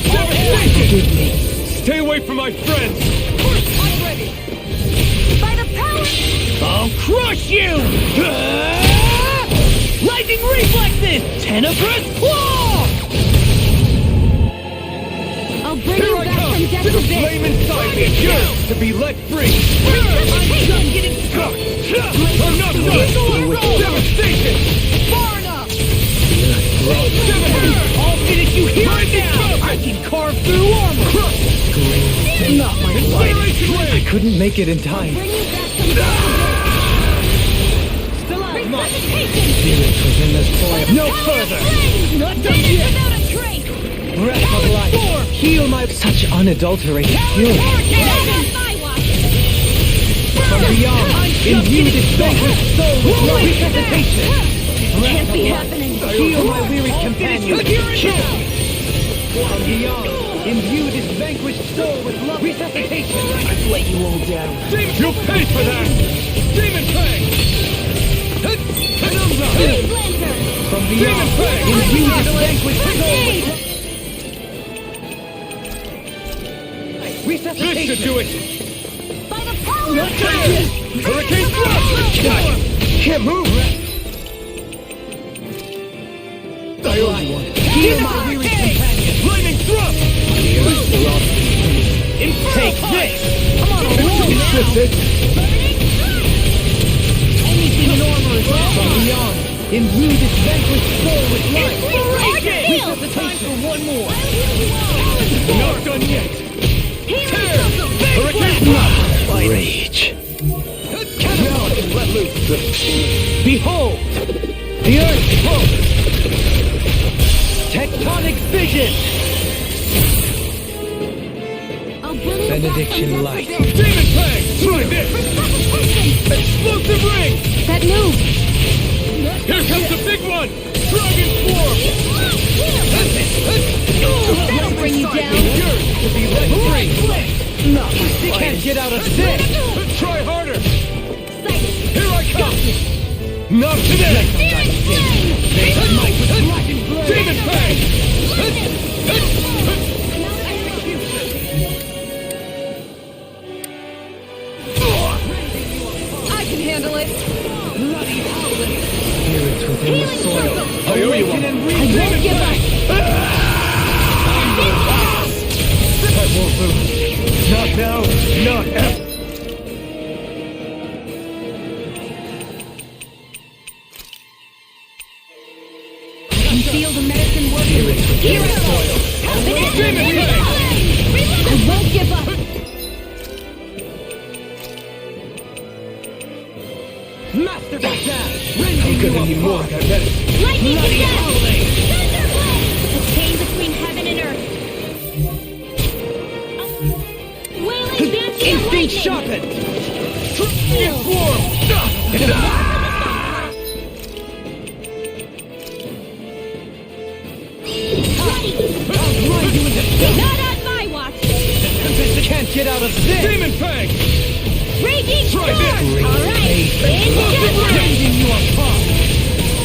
Devastation! Stay away from my friends! By the power! I'll crush you! Lightning Reflexes! Tenebrous Claw! I'll bring Here you I back come! from death To the to bit! flame inside me! Yours to be let free! Resuscitation! Enough done! Devastation! Far enough! I'll finish you here and now! I can carve through armor! Not my fight. I couldn't make it in time. Bring you back from death Resuscitation! Spirits within the soil. No further! Not done yet! Without a trace! Breath of life. Heal my... Such unadulterated fury. Not on my watch! From beyond, imbue this vanquished soul with love. Resuscitation. Can't be happening! Heal my weary companion. From beyond, imbue this vanquished soul with love. Resuscitation. I've let you all down. You'll pay for that! Demon Fang! Freeze Lancer! From beyond, imbue this vanquished soul with love. This should Resuscitation. do it! By the power of Hurricane Thrust! Can't move. Heal my weary companion. Lightning Thrust! Take this. I'm on a roll Is now! this it? Anything normal is from beyond. Imbue this vanquished soul with life. Inspiration! Resuscitation for one more. Not done yet! Hurricane Rage. Now I can let loose. Behold, the earth spoke. Tectonic vision. I'll bring you Benediction back from light. death to bit. Demon Fang! Try this! Resuscitation! Explosive Ring! That move! Here comes the big one! Dragon Swarm! That'll bring you down! Yours to be let free! No, can't get out of this. Try harder! Sighted! Here I come! Not today! Demon Fang! I can handle it! Spirits within the soil. I owe you one! I won't give up! I won't lose. Not now. Not ever. You feel the medicine working? Hero! Demon Fang! I won't give up! Master Dash! I'm gonna need more of that medicine. Lightning to death! Thunderblade! The chain between heaven and earth! Wailing Banshee of Instinct Lightning! sharpened! Swarm! Not on my watch! Can't get out of this! Demon Fang! Raging Try Storm! this. Alright, Tearing you apart!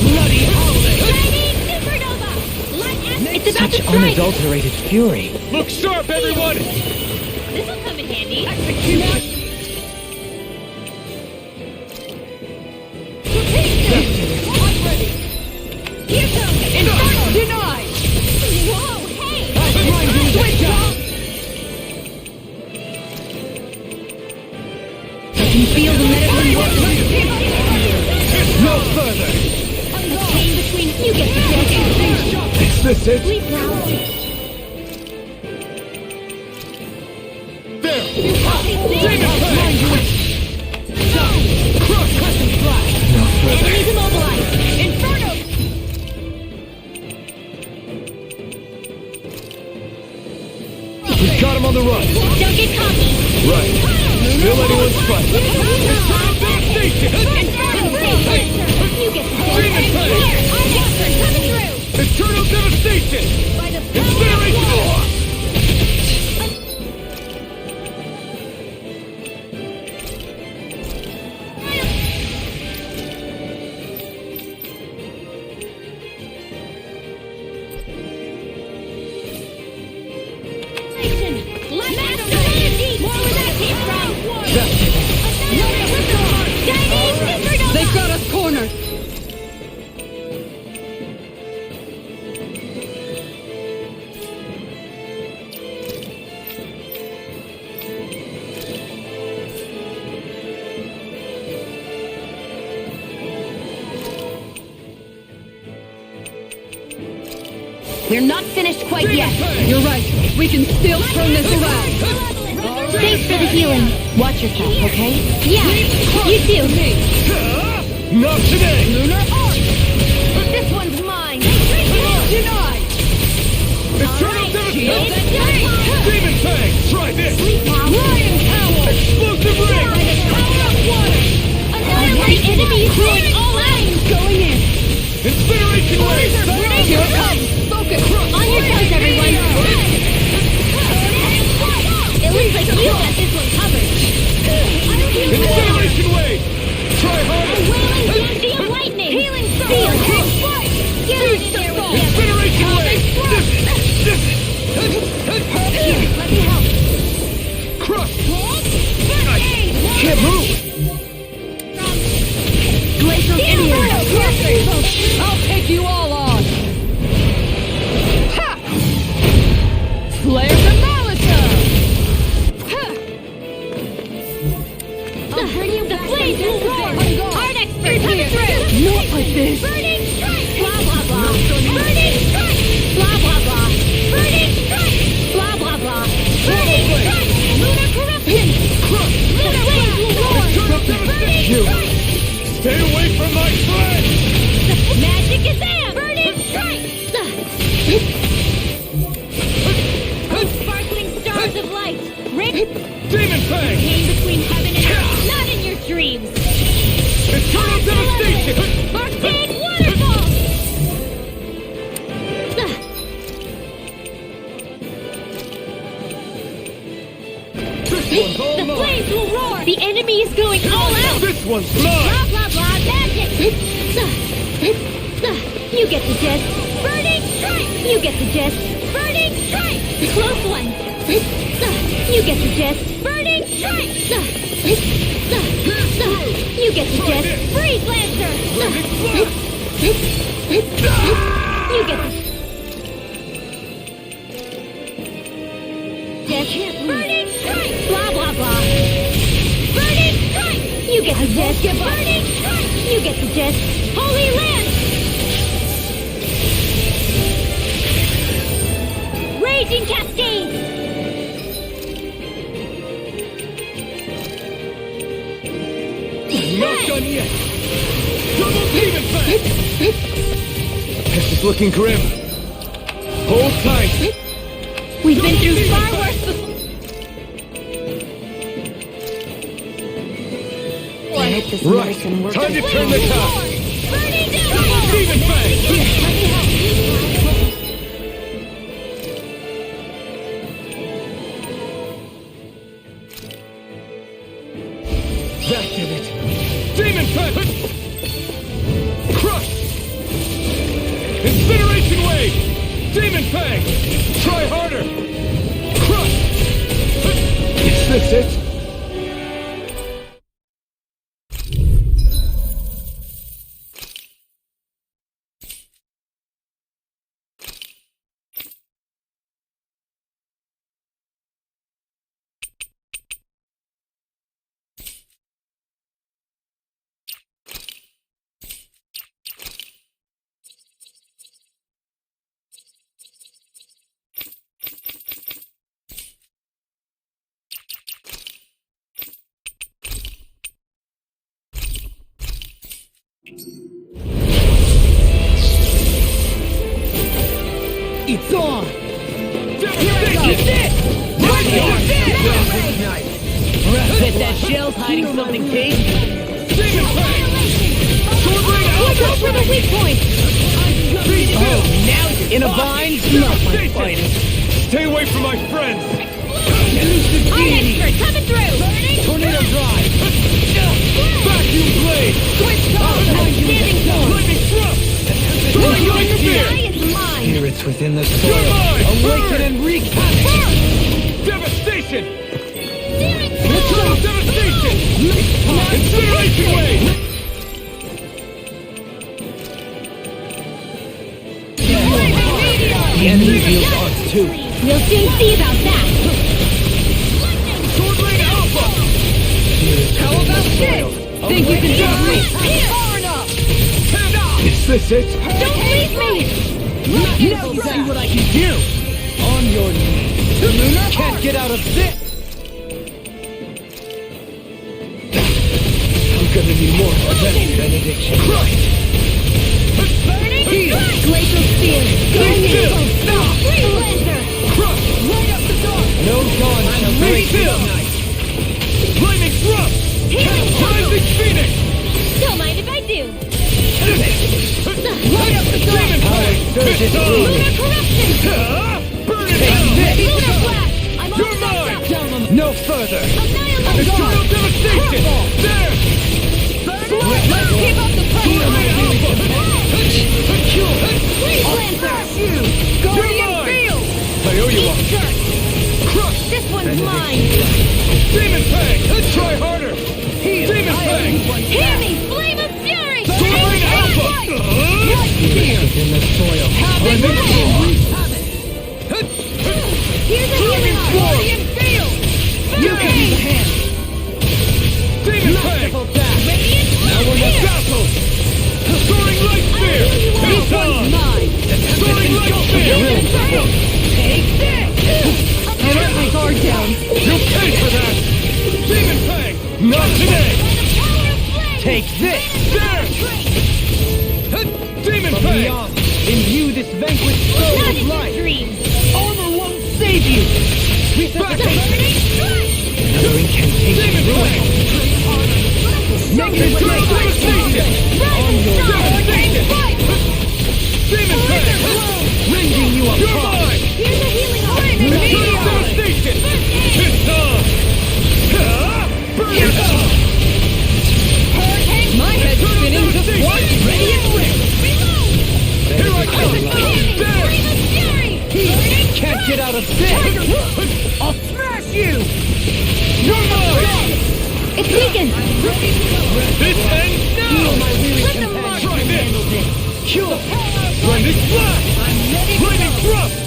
Bloody howling! Shining Supernova! Light acid! It's about Such to strike! unadulterated fury! Look sharp, everyone! This'll come in handy! Execution! I'm ready! Here comes Inferno denied! Whoa, hey! Switch off! I can feel the medicine working! No further! The chain between you get the dead! Is this it? Sleep now! There! Enemies immobilized! Inferno! We've got him on the run! Don't get cocky! Right. Still anyone's fight! Devastation! Inferno Freeze Lancer! You get the dead! Demon Fang! Here! Our monster coming through! Eternal Devastation! By the power of Incineration! love! We're not finished quite yet. You're right. We can still turn this around. Thanks for the healing. Watch yourself, okay? Yeah, you too. Not today! Lunar Arc! This one's mine! Denied! Eternal Devastation! It's your turn. Demon Fang! Try this! Ryan Howell! Explosive Ring! Power up water! Another great enemy is going all out. Going in! Incineration Wave! Here it comes! Focus! On your toes, everyone. It looks like you got this one covered. Incineration Wave! Try harder! Wailing Genji of Lightning. Healing Steel. Get in there with the Incineration Wave! Let me help. Crush! Can't move! Glacial Idiot! I'll take you all on! Ha! Slayer the Malika! The blades will roar. Art expert coming through. Not like this! Burning strike. Blah blah blah. Burning strike. Blah blah blah. Burning strike. Blah blah blah. Burning strike. Lunar corruption. Lunar blades will roar. Burning strike. Stay away from my friend! Magic is there. Burning strike. Sparkling stars of light. Demon Fang! Pain between heaven and earth. Not in your dreams. Eternal Devastation! Arcade waterfall. This one's all The mine! flames will roar. The enemy is going all out. This one's Blah mine! blah blah magic. You get the gist. Burning strike. You get the gist. Burning strike. Close one. You get the gist. Burning strike. You get the gist. Freeze Lancer. You get the gist. Burning strike. Blah blah blah. Burning strike. You get the gist. Burning strike. You get the gist. Holy Land. Raging Cascade. Not done yet! Double Demon Fang! This is looking grim. Hold tight! We've been through far worse before. I hope this Right! medicine works. Time to turn the tide! Burning Double Demon Fang! That did it! Demon Fang! Crush! Incineration Wave! Demon Fang! Try harder! Crush! Is this it? It's on! Devastation! Bet that shell's hiding something tasty. Demon Fang! Sword Ring Alpha! Go for the weak point. Oh, now it's in a bind? Not my finest. Stay away from my friends! Art expert coming through. Tornado drive. Vacuum Blade! Switch toes. Standing tall. Lightning Thrust! Throwing Ice The Spear! eye is mine. Spirits within the You're soil. mine! Awaken and wreak havoc. Devastation! Eternal Devastation! Incineration Wave! The enemy feels odds too. We'll soon see about that. Sword Ring Alpha! How about this? Think you can beat me? Far enough! Is this it? Don't leave me. Now you see what I can do! On your knees! Can't get out of this! I'm gonna need more of that benediction. Heal! Glacial Spear! Go Still! Stop! Freelander! Crush! Light up the dark! No dawn shall break this night! Flaming thrust! Rising Phoenix! Don't mind if I do. Light up the dawn! Power surges through! Lunar Corruption! Burn it out! Lunar Blast! I'm all You're stopped mine! up! No further! Annihilate Eternal Guard! devastation! There! Let's keep up the pressure! Freelancer! Guardian Field! I owe you one! Crush! This one's mine! Demon Fang! Try harder! Demon Fang! Hear me! Flame of Fury! Soaring Alpha! In the soil. Here's a healing Guardian Field! You can use a hand! Demon Fang! Now we're not battle! Soaring Light Spear! It's on! Soaring Light Spear! Take this! I let my guard down. You pay for that! Demon Fang! Not today! Take this! There! Demon From Fang! beyond, imbue this vanquished soul Not with in your life. dreams. Armor won't save you! Another incantation. Demon Fang! Negative Eternal devastation! Devastation! Demon Fang! rending you You're apart. mine! Here's a healing Eternal devastation! It's on! Burn it out! My head's spinning just once. Radiant Wind! Here I come! There! Can't get out of this! I'll smash you! You're mine! It's weakened. This ends now! Let them mark Try and handle this! this. Cure! Blended Blast! Lightning Thrust!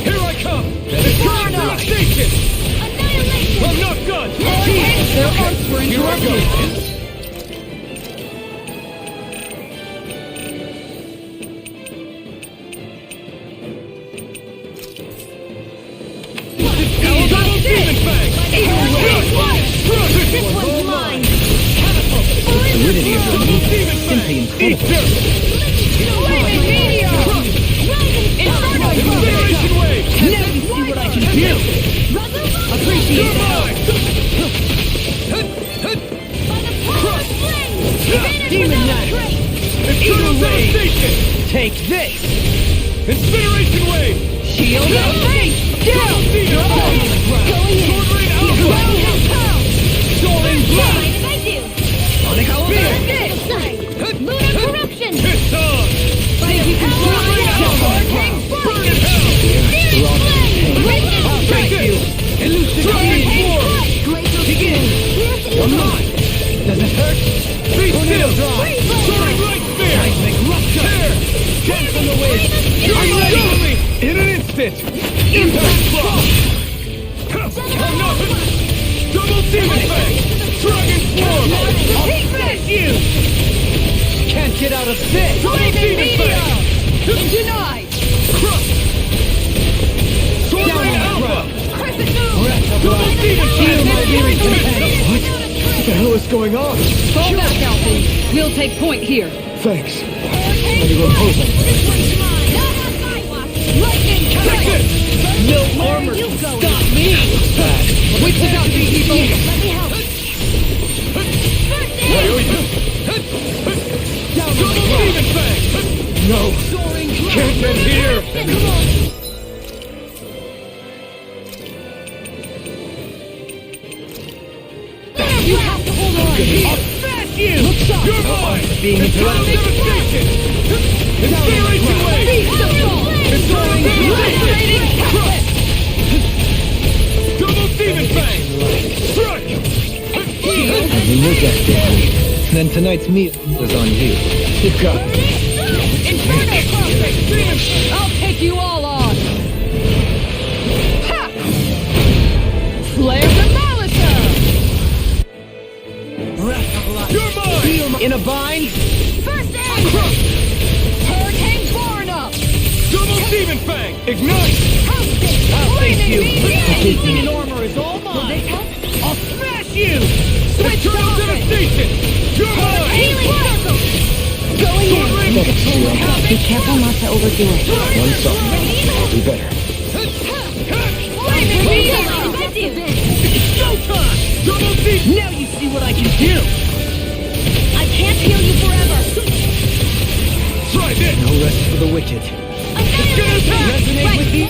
Here I come! Eternal devastation! Annihilation. I'm not done! Their arts were Here I interrupted. go! Demon Fang! This one's mine. Fluidity of your movement Demon is simply Fang! Eat incredible. dirt! Flaming Meteor! Inferno Incineration Wave! Now you see what I can do! You're mine! Demon Knight! Eternal devastation! Take this! Incineration Wave! Shield of Fate! Down! Demon Fang! Soaring Alpha! Soaring Blast! Sonic Spear! Lunar Corruption. It's on! Soaring Alpha! Burn in hell! I'll take you! Elusive Dragon Form! Begin! One more! Does it hurt? Be still! Drive! Soaring Light Spear! Seismic Rupture! There! Dance on the wind! Are you ready? In an instant! Impact Block! I'm not! Double Demon Fang! Dragon Form! I'll smash you! Can't get out of this! Double Demon Fang! Denied! Crush! Soaring Alpha! Double Demon Heal my weary Fang! companion! What the hell is going on? Fall back, Alfie. We'll take point here. Thanks. Somebody go pose him. Take this! No armor can stop me! Wait without me, people. Double Demon Fang! No! Can't get here! You have to hold on! I'll smash you! You're mine! Being Eternal interrupted. devastation! Incineration Wave! Eternal devastation! Crush! Double Demon Fang! Strike! You were destined. Then tonight's meal was on you. You got it. Inferno Crossing! I'll take you all on. Ha! Flare the Malisa! You're mine! In a bind? First aid! Hurricane Florida! Ignite! Thank you. Flaming armor is all mine. I'll smash you. Eternal devastation! You're mine! Going in. Be careful not to overdo it. One song. I'll do better. Showtime. Double deep! Now you see what I can do. I can't heal you forever. Try this! No rest for the wicked. It's gonna attack! Resonate with you.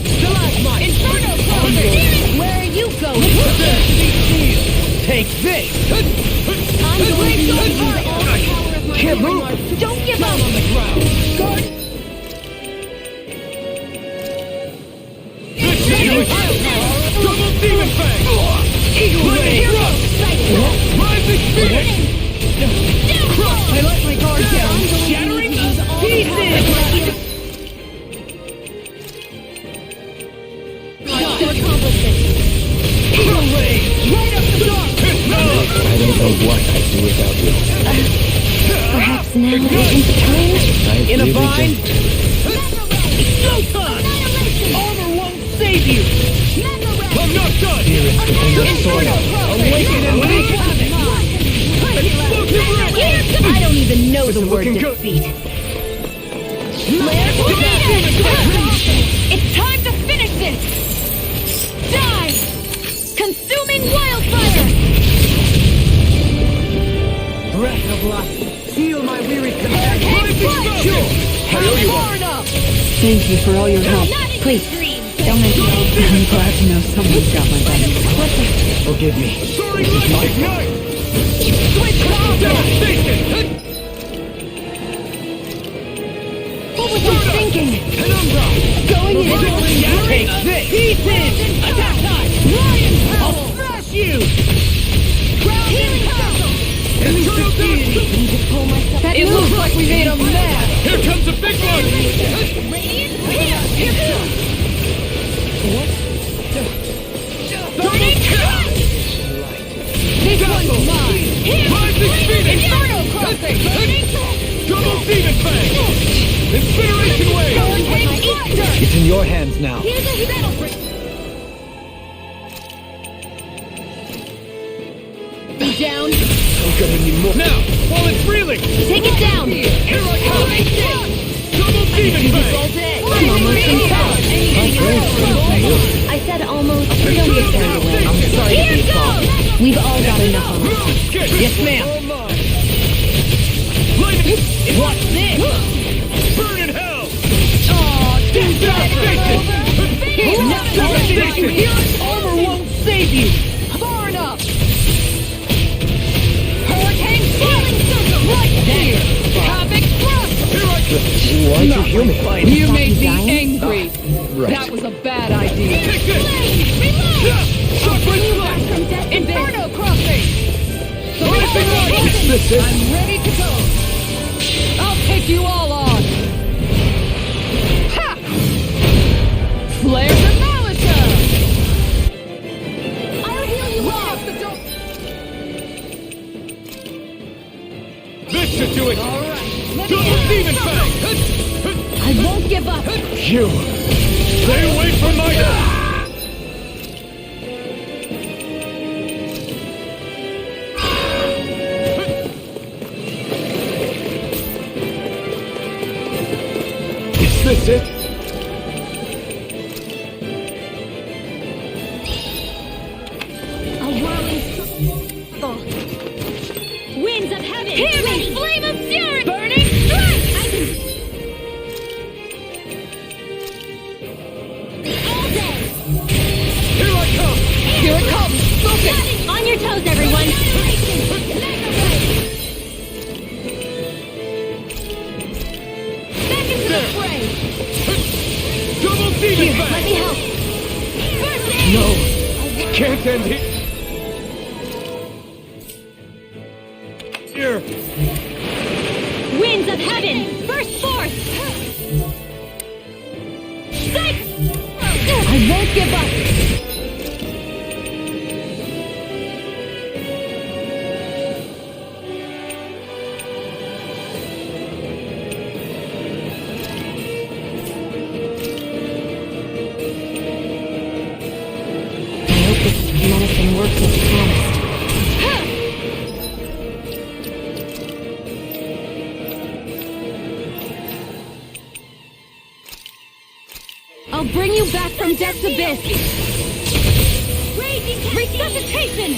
Inferno Closer! Where are you going? Take this. I'm going to use all the power of my Can't memory move. mark. Don't give up! On the ground. Guard. This is it! Double demon fang! Eagle Ray. Rising phoenix! I let my guard down. Shattering pieces. Eagle Ray. Right up the door. I don't know what I'd do without you. Perhaps now isn't the time? I In a really bind. don't. Showtime. Armor won't save you. I'm not done! Awaken and wreak havoc. Explosive ring! I don't even know the word looking good. defeat. It's time to finish this! Die! Consuming wildfire! Breath of life. Heal my weary Rising snow! Burn up. Thank you for all your help. Please, don't mention it. I'm glad to know someone's got my back. Forgive me. Soaring light! Ignite! Switch Devastation! What was I thinking? Penumbra! Going in. Take this. Pieces. Attack time. I'll smash you. Eternal devastation! It looks like we made a mess. Here comes the big one! Double kill! This one's mine. Rising phoenix! Double demon fang! Incineration wave! It's in your hands now. Be down. I'm gonna need more. Now, while it's reeling! Take it down! Here I come! Double demon fang! I'm almost inside. I said almost. Don't get carried away. I'm sorry. Here goes! We've all got enough on us. Yes, ma'am. All mine. Lightning! What's this? Burn in hell! Oh, Devastation! Devastation! Armor won't save you. Burn up. Hurricane Falling Circle! Right there. Havoc thrust. Here I come! Why aren't you human? You Stop made you me dying? angry. Right. That was a bad idea. Take this! Chocolate slice! Inferno crossing. Rising light! I'm ready to go. I'll take you all on. Ha! Flare Demolitor. I'll heal you Right all! up the door. This should do it! All right. Let me Double in. demon fang! I won't give up. You! Stay away from my... Is this it? A whirling circle. Winds of heaven! Hear me! Flame of fury! Burning strike! All day! Here I come! Here it comes. Focus. On your toes, everyone! Back into the fray! Double demon Let fang! me help! First aid! No! Can't end here! Here! Winds of heaven! First force! Sight! I won't give up. bring you back from death's abyss! Resuscitation!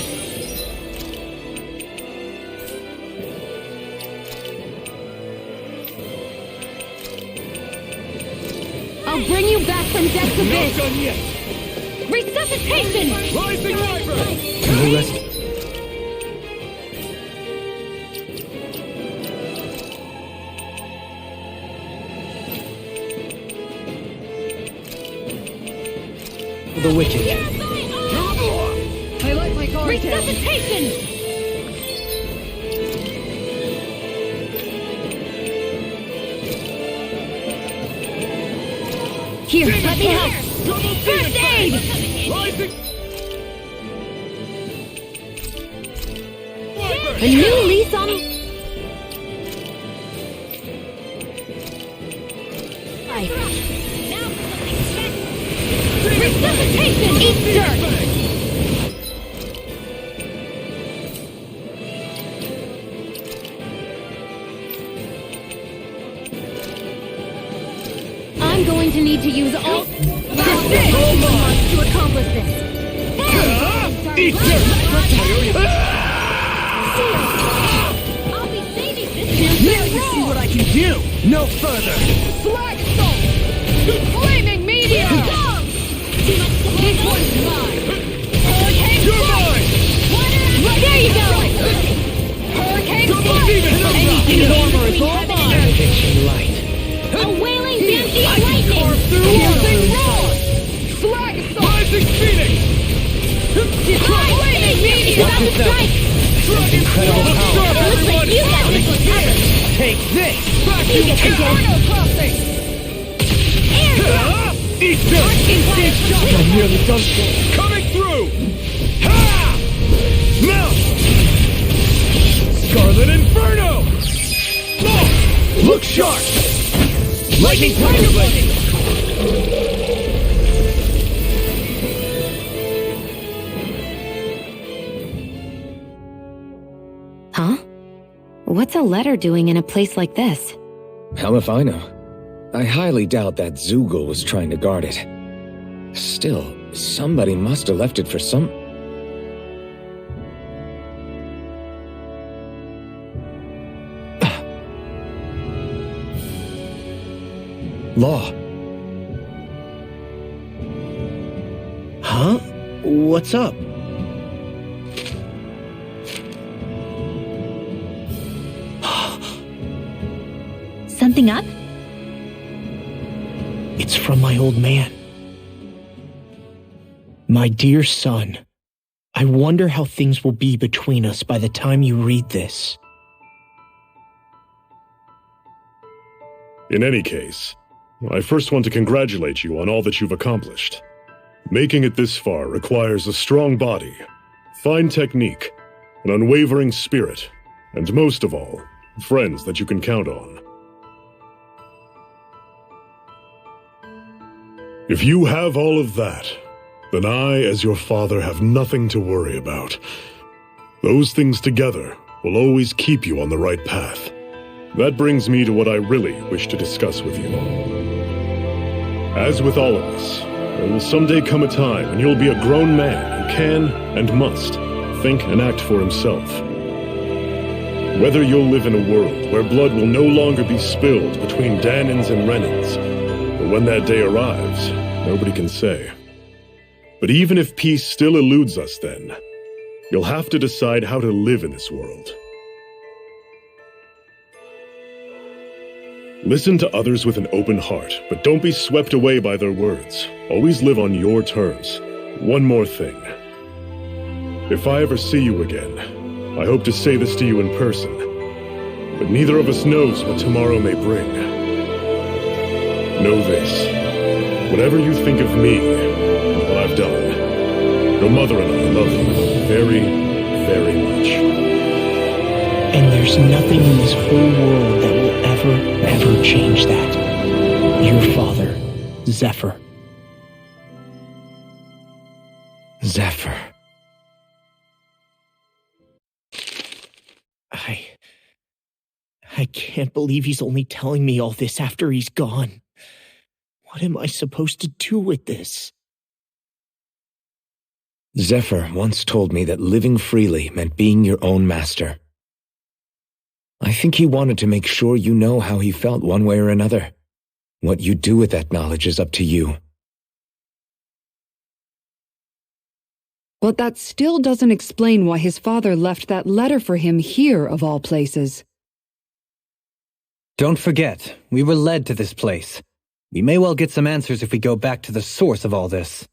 I'll bring you back from death's abyss! Not done yet! Resuscitation! Rising Wyvern! No rest. The wicked. I like my guard down. Resuscitation! Here, let me help! First aid! Rising Wyvern! A new lease on life. Resuscitation! Eat dirt! I'm going to need to use all precision to accomplish this. Eat dirt! I'll be saving this. Now you see what I can do! No further! Flag assault! Flaming meteor! This one's mine. Hurricane You're strike! mine! There you go. Hurricane Double strike! demon! Anything His is armor is all heaven and mine. earth. Conviction light. A wailing banshee of I can carve lightning. through Piercing armor! roar! Flag assault! Rising Phoenix! Flaming meteor. Watch yourself. Incredible power. Looks like you got this one covered. Take this! Back You get the Inferno gist. crossing! Eat dirt! Instant shot. I'm nearly done for. Coming through! Ha! Mount! Scarlet Inferno! Oh! Look sharp! Lightning Tiger Blade! Huh? What's a letter doing in a place like this? Hell if I know. I highly doubt that Zoogle was trying to guard it. Still, somebody must have left it for some... Law. Huh? What's up? Something up? It's from my old man. My dear son, I wonder how things will be between us by the time you read this. In any case, I first want to congratulate you on all that you've accomplished. Making it this far requires a strong body, fine technique, an unwavering spirit, and most of all, friends that you can count on. If you have all of that, then I, as your father, have nothing to worry about. Those things together will always keep you on the right path. That brings me to what I really wish to discuss with you. As with all of us, there will someday come a time when you'll be a grown man who can and must think and act for himself. Whether you'll live in a world where blood will no longer be spilled between Danins and Renans, or when that day arrives, nobody can say. But even if peace still eludes us then, you'll have to decide how to live in this world. Listen to others with an open heart, but don't be swept away by their words. Always live on your terms. One more thing. If I ever see you again, I hope to say this to you in person, but neither of us knows what tomorrow may bring. Know this. Whatever you think of me and what I've done, your mother and I love you very, very much. And there's nothing in this whole world that will ever change that. Your father, Zephyr. Zephyr. I can't believe he's only telling me all this after he's gone. What am I supposed to do with this? Zephyr once told me that living freely meant being your own master. I think he wanted to make sure you know how he felt one way or another. What you do with that knowledge is up to you. But that still doesn't explain why his father left that letter for him here, of all places. Don't forget, we were led to this place. We may well get some answers if we go back to the source of all this.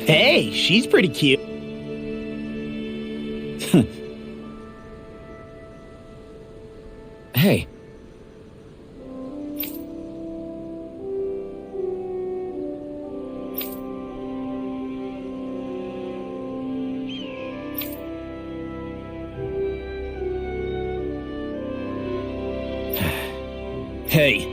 Hey, she's pretty cute. Hey. Hey.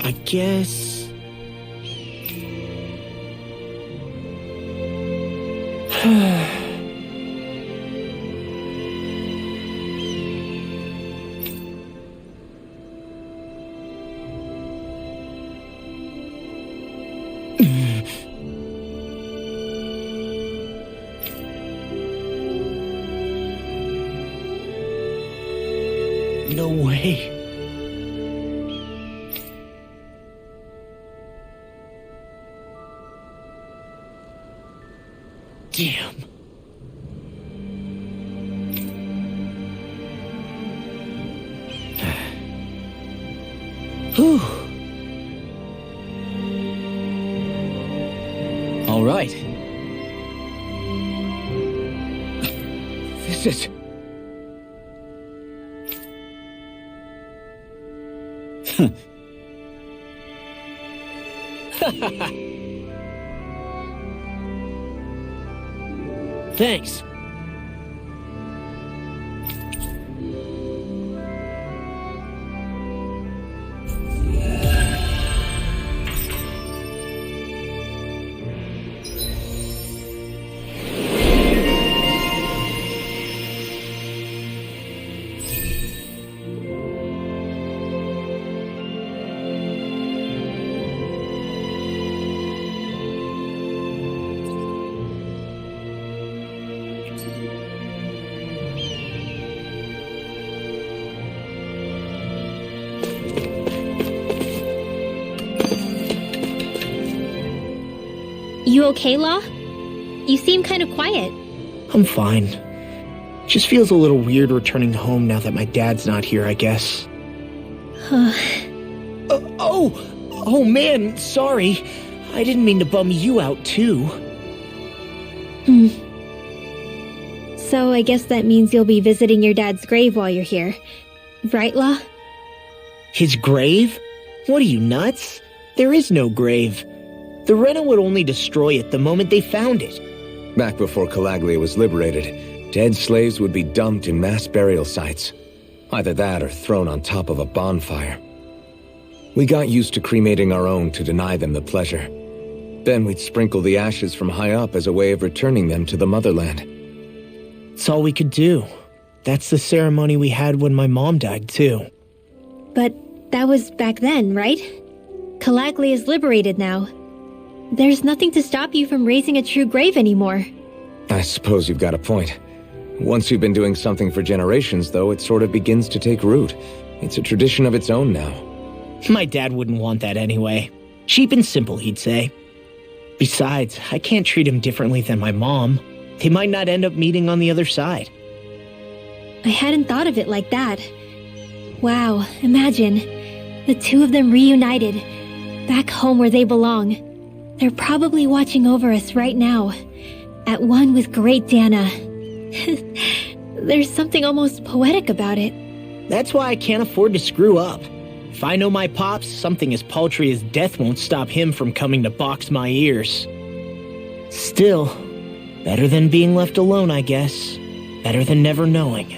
I guess... No way. Damn. Whew. All right. This is... Thanks. You okay, Law? You seem kind of quiet. I'm fine. Just feels a little weird returning home now that my dad's not here, I guess. Oh man, sorry. I didn't mean to bum you out, too. So I guess that means you'll be visiting your dad's grave while you're here. Right, Law? His grave? What are you, nuts? There is no grave. The Rena would only destroy it the moment they found it. Back before Calaglia was liberated, dead slaves would be dumped in mass burial sites. Either that or thrown on top of a bonfire. We got used to cremating our own to deny them the pleasure. Then we'd sprinkle the ashes from high up as a way of returning them to the motherland. It's all we could do. That's the ceremony we had when my mom died, too. But that was back then, right? Calaglia is liberated now. There's nothing to stop you from raising a true grave anymore. I suppose you've got a point. Once you've been doing something for generations, though, it sort of begins to take root. It's a tradition of its own now. My dad wouldn't want that anyway. Cheap and simple, he'd say. Besides, I can't treat him differently than my mom. They might not end up meeting on the other side. I hadn't thought of it like that. Wow, imagine. The two of them reunited. Back home where they belong. They're probably watching over us right now. At one with Great Dana. There's something almost poetic about it. That's why I can't afford to screw up. If I know my pops, something as paltry as death won't stop him from coming to box my ears. Still, better than being left alone, I guess. Better than never knowing.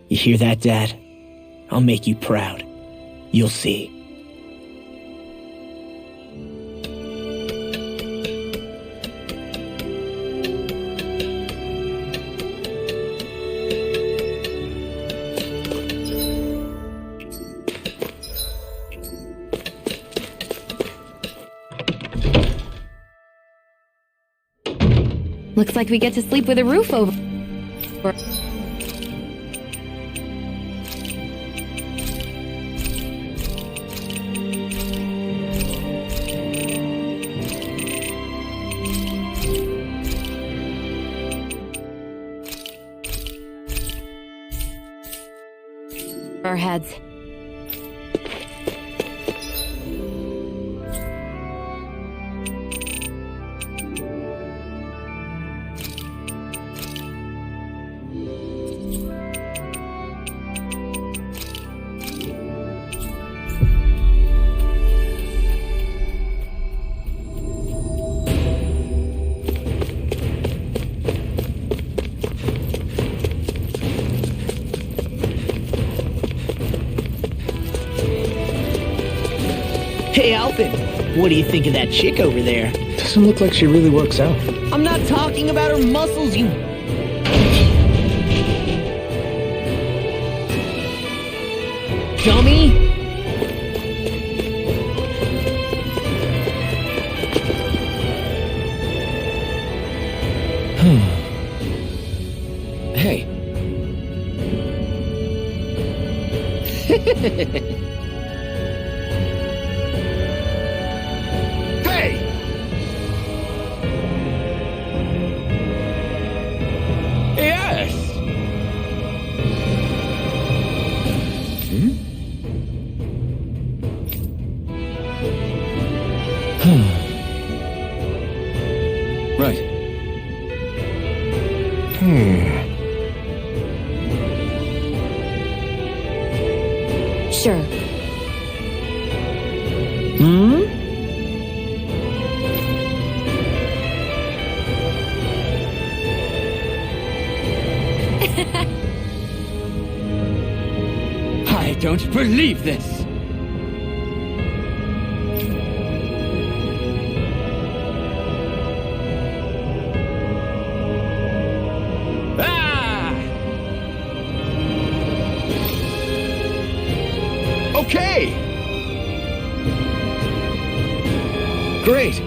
You hear that, Dad? I'll make you proud. You'll see. Looks like we get to sleep with a roof over. Our heads. Hey, Alvin, what do you think of that chick over there? Doesn't look like she really works out. I'm not talking about her muscles, you... dummy! Hey. Right. Sure. I don't believe this! Okay! Great!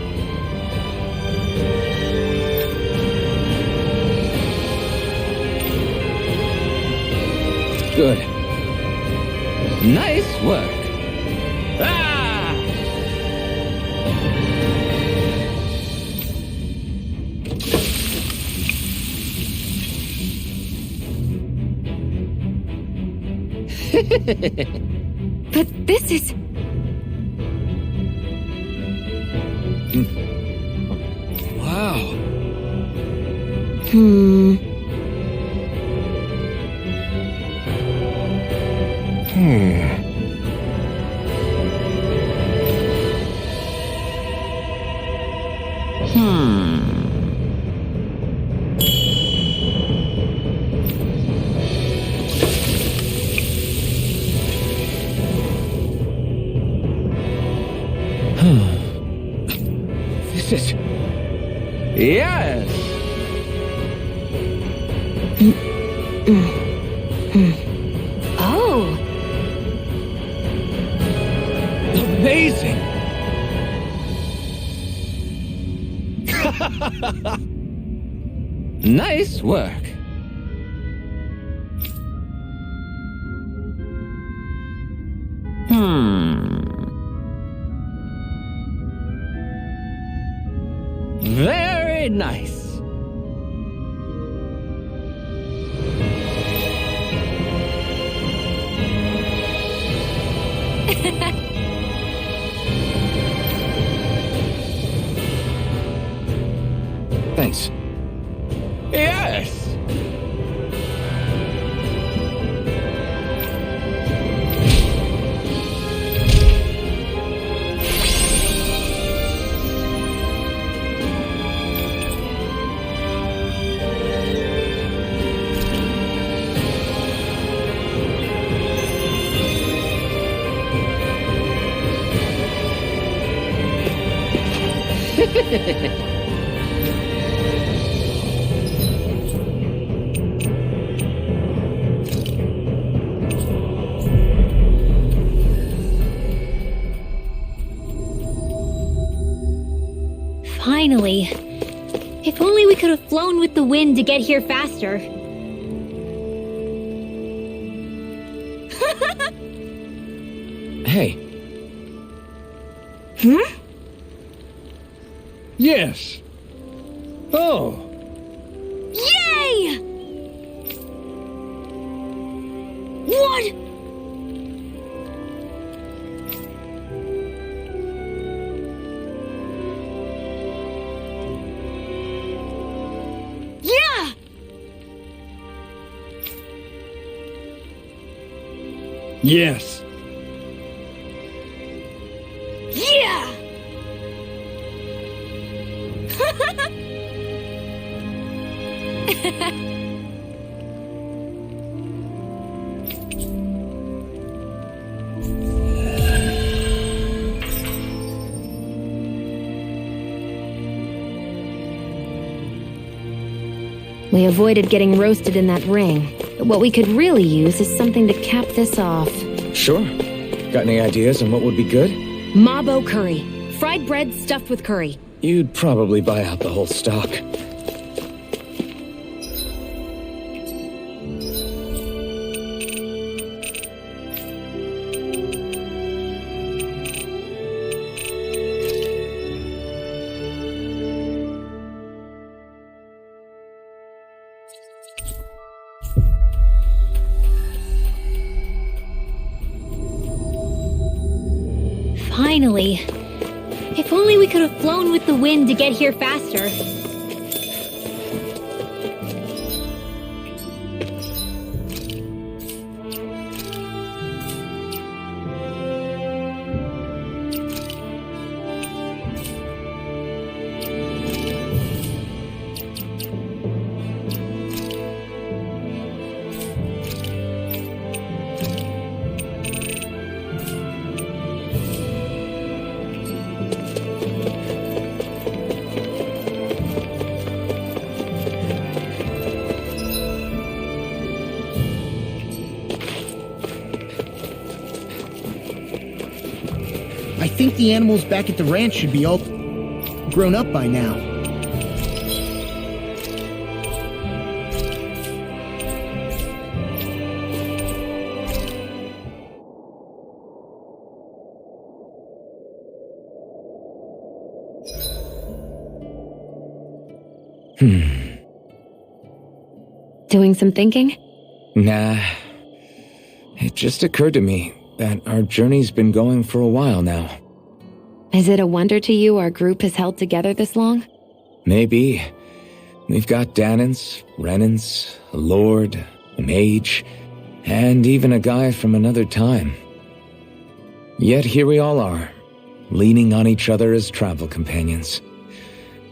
Good. Nice work! Ah! But this is... Wow. This is... Yes! Oh! Amazing! Nice work. Very nice. Thanks. Yes! Finally. If only we could have flown with the wind to get here faster. Hey. Hmm? Yes. Oh. Yay! What? Yeah! Yes. Yeah! We avoided getting roasted in that ring, but what we could really use is something to cap this off. Sure. Got any ideas on what would be good? Mabo curry. Fried bread stuffed with curry. You'd probably buy out the whole stock. Finally. If only we could have flown with the wind to get here faster. I think the animals back at the ranch should be all grown up by now. Doing some thinking? Nah. It just occurred to me that our journey's been going for a while now. Is it a wonder to you our group has held together this long? Maybe. We've got Danans, Renans, a lord, a mage, and even a guy from another time. Yet here we all are, leaning on each other as travel companions.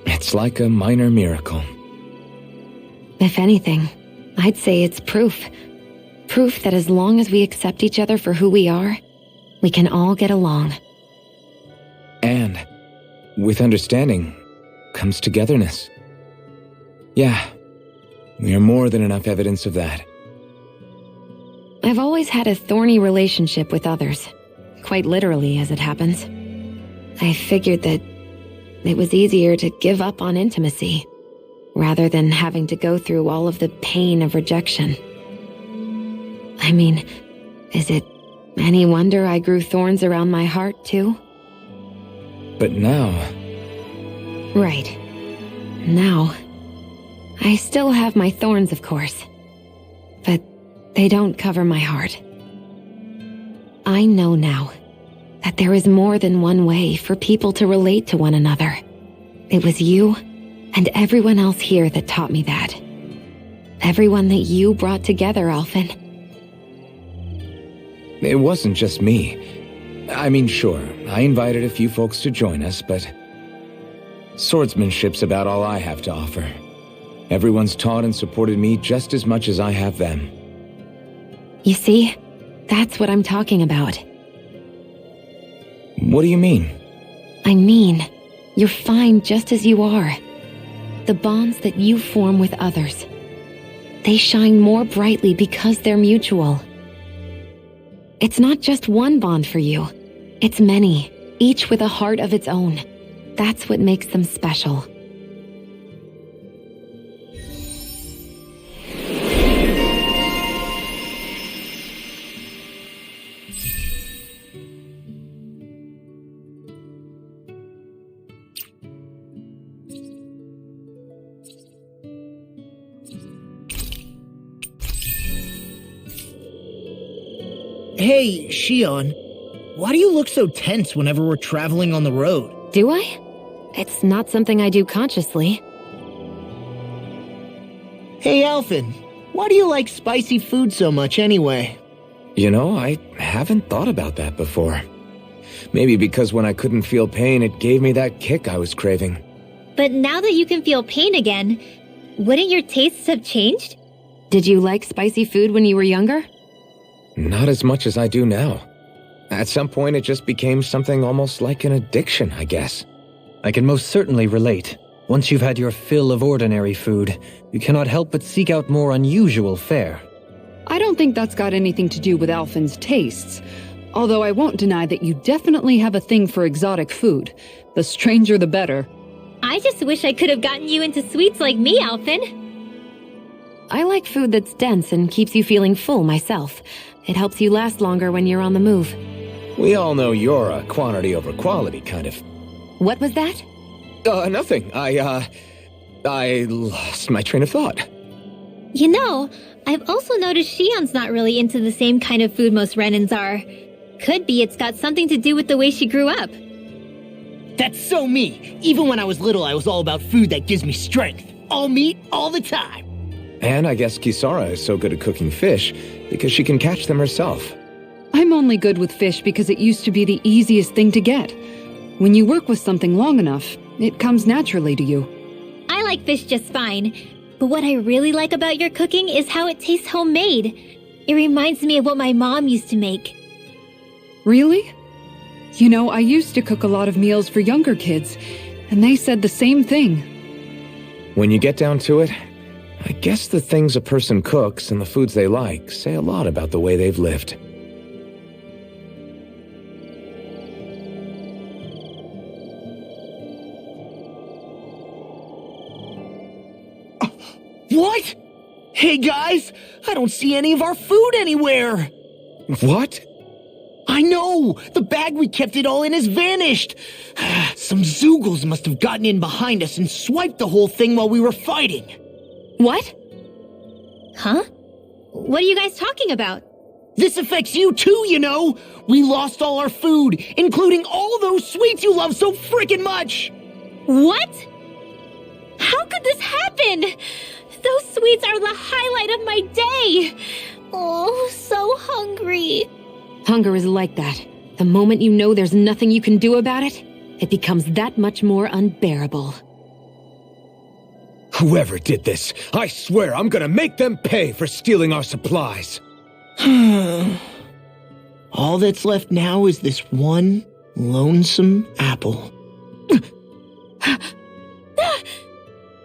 It's like a minor miracle. If anything, I'd say it's proof. Proof that as long as we accept each other for who we are, we can all get along. And with understanding comes togetherness. Yeah, we are more than enough evidence of that. I've always had a thorny relationship with others. Quite literally, as it happens. I figured that it was easier to give up on intimacy, rather than having to go through all of the pain of rejection. I mean, is it Any wonder I grew thorns around my heart, too? But now... Right. Now. I still have my thorns, of course. But they don't cover my heart. I know now that there is more than one way for people to relate to one another. It was you and everyone else here that taught me that. Everyone that you brought together, Alphen. It wasn't just me. I mean, sure, I invited a few folks to join us, but... swordsmanship's about all I have to offer. Everyone's taught and supported me just as much as I have them. You see? That's what I'm talking about. What do you mean? I mean, you're fine just as you are. The bonds that you form with others, they shine more brightly because they're mutual. It's not just one bond for you. It's many, each with a heart of its own. That's what makes them special. Hey, Shion. Why do you look so tense whenever we're traveling on the road? Do I? It's not something I do consciously. Hey, Alphen. Why do you like spicy food so much anyway? You know, I haven't thought about that before. Maybe because when I couldn't feel pain, it gave me that kick I was craving. But now that you can feel pain again, wouldn't your tastes have changed? Did you like spicy food when you were younger? Not as much as I do now. At some point, it just became something almost like an addiction, I guess. I can most certainly relate. Once you've had your fill of ordinary food, you cannot help but seek out more unusual fare. I don't think that's got anything to do with Alphen's tastes. Although I won't deny that you definitely have a thing for exotic food. The stranger the better. I just wish I could have gotten you into sweets like me, Alphen. I like food that's dense and keeps you feeling full myself. It helps you last longer when you're on the move. We all know you're a quantity over quality kind of... What was that? Nothing. I lost my train of thought. You know, I've also noticed Shion's not really into the same kind of food most Renans are. Could be it's got something to do with the way she grew up. That's so me. Even when I was little, I was all about food that gives me strength. All meat, all the time. And I guess Kisara is so good at cooking fish because she can catch them herself. I'm only good with fish because it used to be the easiest thing to get. When you work with something long enough, it comes naturally to you. I like fish just fine, but what I really like about your cooking is how it tastes homemade. It reminds me of what my mom used to make. Really? You know, I used to cook a lot of meals for younger kids, and they said the same thing. When you get down to it, I guess the things a person cooks and the foods they like say a lot about the way they've lived. What? Hey guys, I don't see any of our food anywhere. What? I know! The bag we kept it all in has vanished! Some Zoogles must have gotten in behind us and swiped the whole thing while we were fighting. What? Huh? What are you guys talking about? This affects you too, you know! We lost all our food, including all those sweets you love so frickin' much! What? How could this happen? Those sweets are the highlight of my day! Oh, so hungry. Hunger is like that. The moment you know there's nothing you can do about it, it becomes that much more unbearable. Whoever did this, I swear I'm gonna make them pay for stealing our supplies. All that's left now is this one lonesome apple.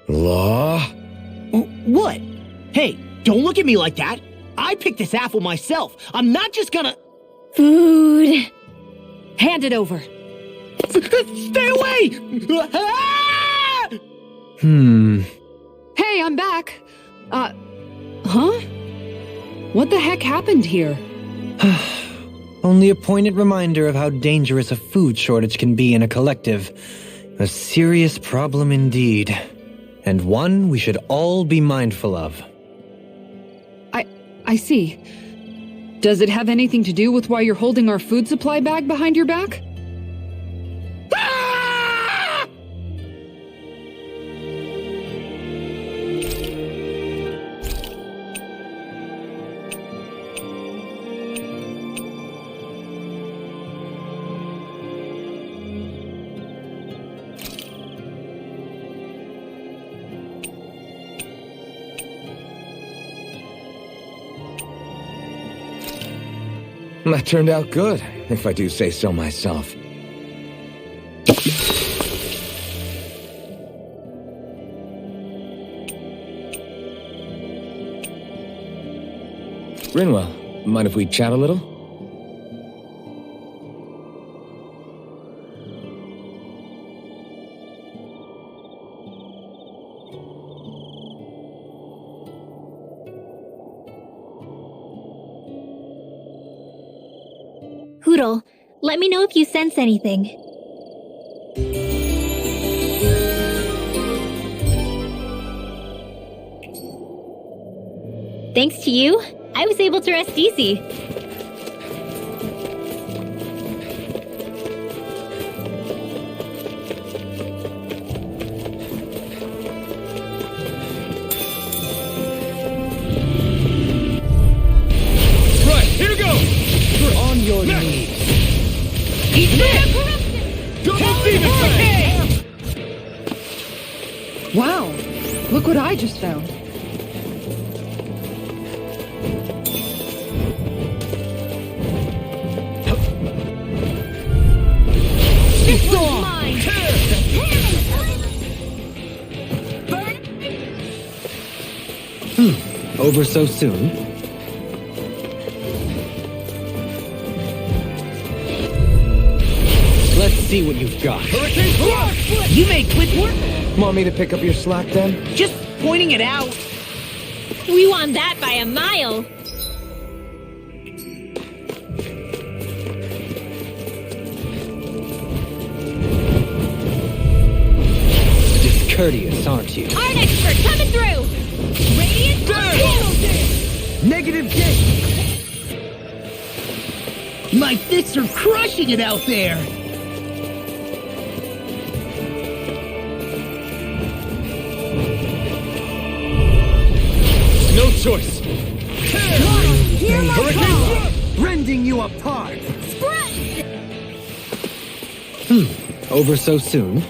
Law? What? Hey, don't look at me like that. I picked this apple myself. I'm not just gonna... Food. Hand it over. Stay away! Hey, I'm back. Huh? What the heck happened here? Only a poignant reminder of how dangerous a food shortage can be in a collective. A serious problem indeed. And one we should all be mindful of. I see. Does it have anything to do with why you're holding our food supply bag behind your back? That turned out good, if I do say so myself. Rinwell, mind if we chat a little? Hootle, let me know if you sense anything. Thanks to you, I was able to rest easy. Right, here goes! On your knees. Eat this! Double demon flame! Wow! Look what I just found. This one's mine! Over so soon? Let's see what you've got. Hurricane Thrust! You made quick work. Want me to pick up your slack then? Just pointing it out. We won that by a mile. Discourteous, aren't you? Art expert coming through! Radiant Negative gate. My fists are crushing it out there. No choice! Hurricane Thrust! Rending you apart. Over so soon?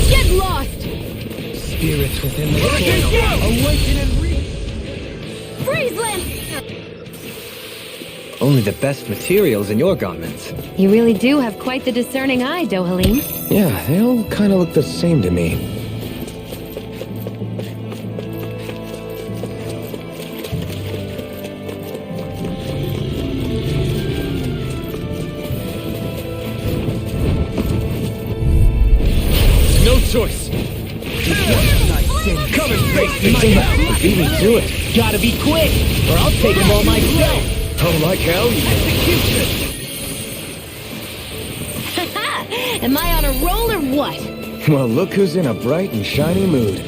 Get lost! Spirits within the Hurricane soil. Thrust! Awaken and Freeze Lamp! Only the best materials in your garments. You really do have quite the discerning eye, Dohalim. Yeah, they all kind of look the same to me. No choice! Come and face me! Beat me to it. Gotta be quick, or I'll take them all myself. Oh, like hell, Am I on a roll or what? Well, look who's in a bright and shiny mood.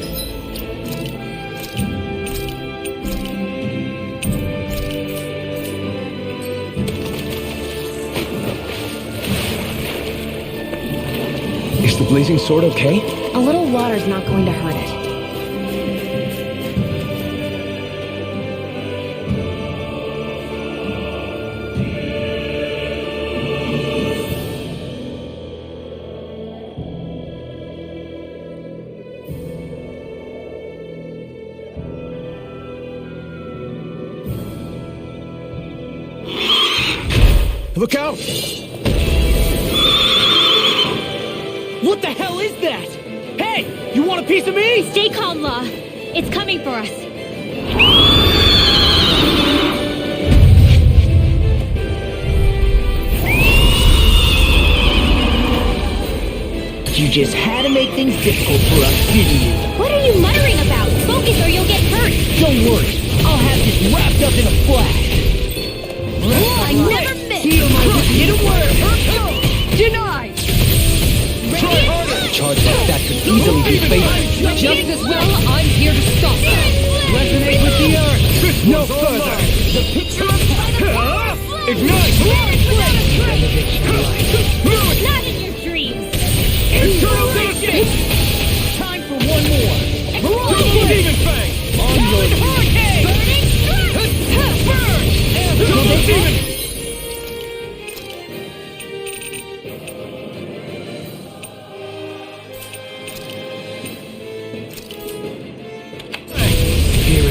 Is the blazing sword okay? A little water's not going to hurt it. Look out! What the hell is that? Hey, you want a piece of me? Stay calm, Law. It's coming for us. You just had to make things difficult for us, didn't you? What are you muttering about? Don't worry, I'll have this wrapped up in a flash. I never miss! Heal my hidden word! Denied! Try harder! Charge like that could easily be fatal. Just as well, I'm here to stop that! Resonate with the earth! No further! The picture of... Ignite! Not in your dreams! Eternal Damage! Time for one more! Double Demon Fang! On your Hurricane! Burn! Double Demon!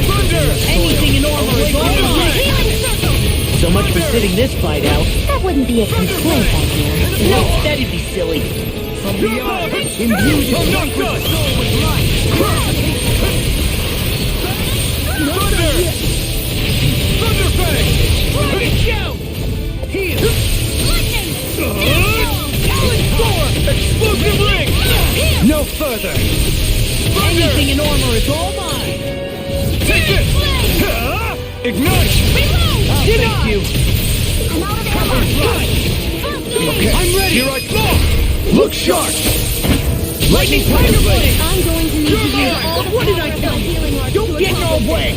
Thunder! Anything in armor is all mine! So much for sitting this fight out. That wouldn't be a complaint, I hear. No, that'd be silly. From beyond, imbued with soul with life. Thunder! Thunder Fang! Dragon Shout! Heal! Lightning! Talon Storm! Explosive Ring! No further! Anything in armor is all mine! Take it! Ignite! I'll thank you! Okay, I'm ready! Here I come! Look sharp! Lightning Tiger Blade! I'm going to need to use all the What did I tell you? Don't get in our way!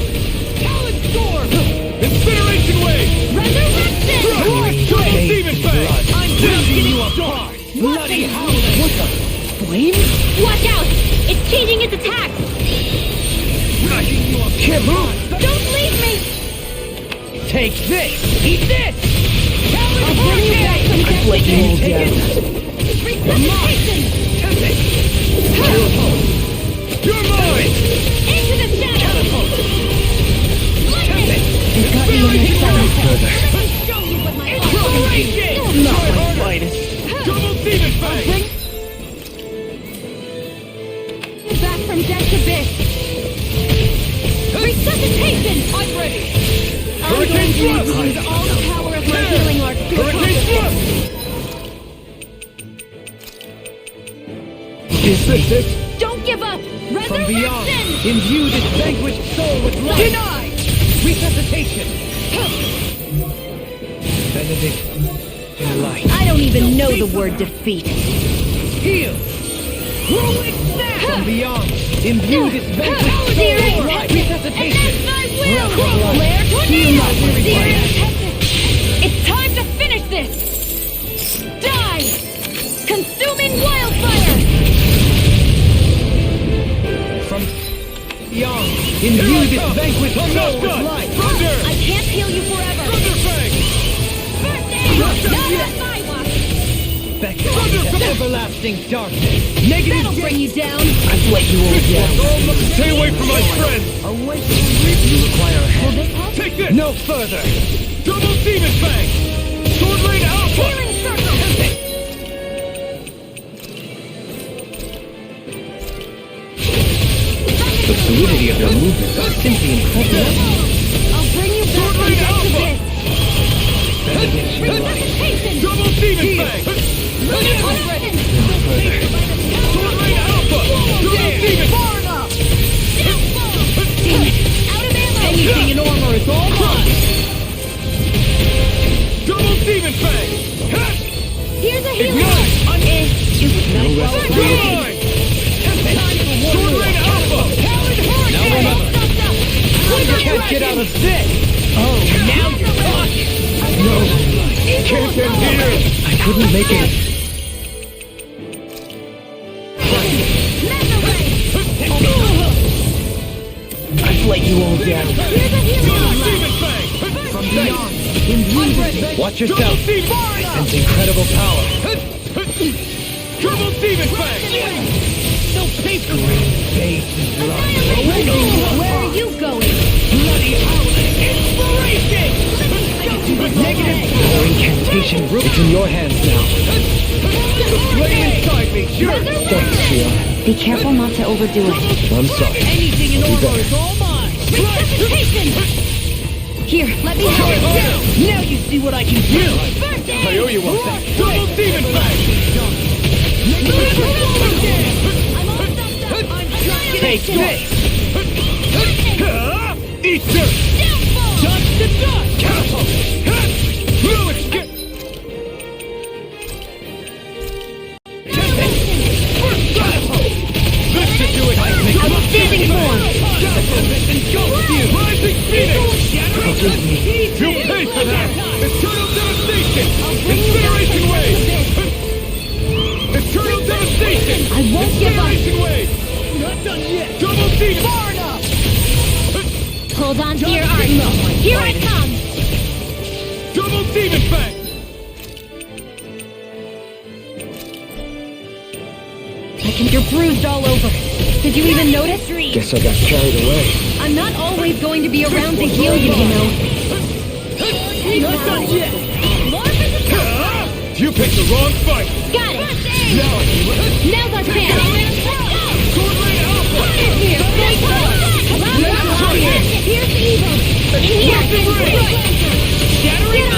Talon Storm! Incineration Wave! Resurrection! Double Demon Fang! I'm tearing you apart! Bloody howling! What the? Flame? Watch out! It's changing its attack! Smashing you up! Can't move! Don't leave me! Take this! Eat this! I'll bring you back from death Let you all again. down. Resuscitation! You're mine! Into the shadows! Lightning! It's got you in your sights further. Let me show you what my Inspiration! Not my finest! Double Demon Fang! Back from death's abyss! Resuscitation! I'm ready! I'm going to use all the power of my healing arts to Hurricane accomplish Thrust! Is this it? Don't give up! From beyond, Resurrection! imbue this vanquished soul with life! Denied! Resuscitation! Benedict in light. I don't even know the word defeat. Heal! Rolling snap! From beyond, imbue this vanquished soul Dear with Lord, life! and Resuscitation! that's my will! Flare Tornado! Heal Dear not It's time to finish this! Die! Consuming wildfire! From beyond, imbue this vanquished soul with life! Thunder! I can't heal you forever! Thunder Fang! First aid! Not on my watch! Beckon to everlasting darkness! Negative That'll bring you down! I've let you all down! Stay away from my friend! Away from me! You require a Will hand. this help? Take this! No further! Double Demon Fang! Sword Rain Alpha! Healing circle! The fluidity of your movements is simply incredible. I'll bring you back Sword from Rain death Alpha! abyss! Resuscitation! Double Demon Fang! Resurrection! Sword Rain Alpha! Double Demon! Far enough! Out of ammo! Anything in armor is all mine! Double Demon Fang! Here's a healing! Ignite! No Mine! Sword Rain Alpha! Now remember, can't get out of this! Oh, now you're talking! No! Can't end here! I couldn't make it. I've let you all down. Here's a healing! Demon Fang! From beyond, imbue this. Watch yourself. Sense incredible power. Double Demon Fang! No paper! Bathed in blood. Where are you going? Bloody howling! Inspiration! Negative power incantation. It's in your hands now. Lay inside me, sure. Thanks, Shield. Be careful not to overdo it. I'm sorry. Anything in armor is all mine. Resuscitation! Here, let me Try help harder. Now you see what I can do. First aid! I owe you one thing. Double Demon Fang! I'm all stuffed up! I'm Take this! Eat dirt! Dust to dust! Castle! Fluid skip! This should do it! Outstanding form! Rising Phoenix! You pay for that! Eternal devastation! Incineration wave! Eternal devastation! I won't give up! Incineration wave! Not done yet! Double demon! Far enough! Hold on to your art. Here I come! Double demon fang! You're bruised all over. Did you even notice? Guess I got carried away. I'm not always going to be around to heal you, you know. Not done yet! You picked the wrong fight! Got it! Now Now's our chance! Sword Lane Alpha! Here's evil! In here! Shattering!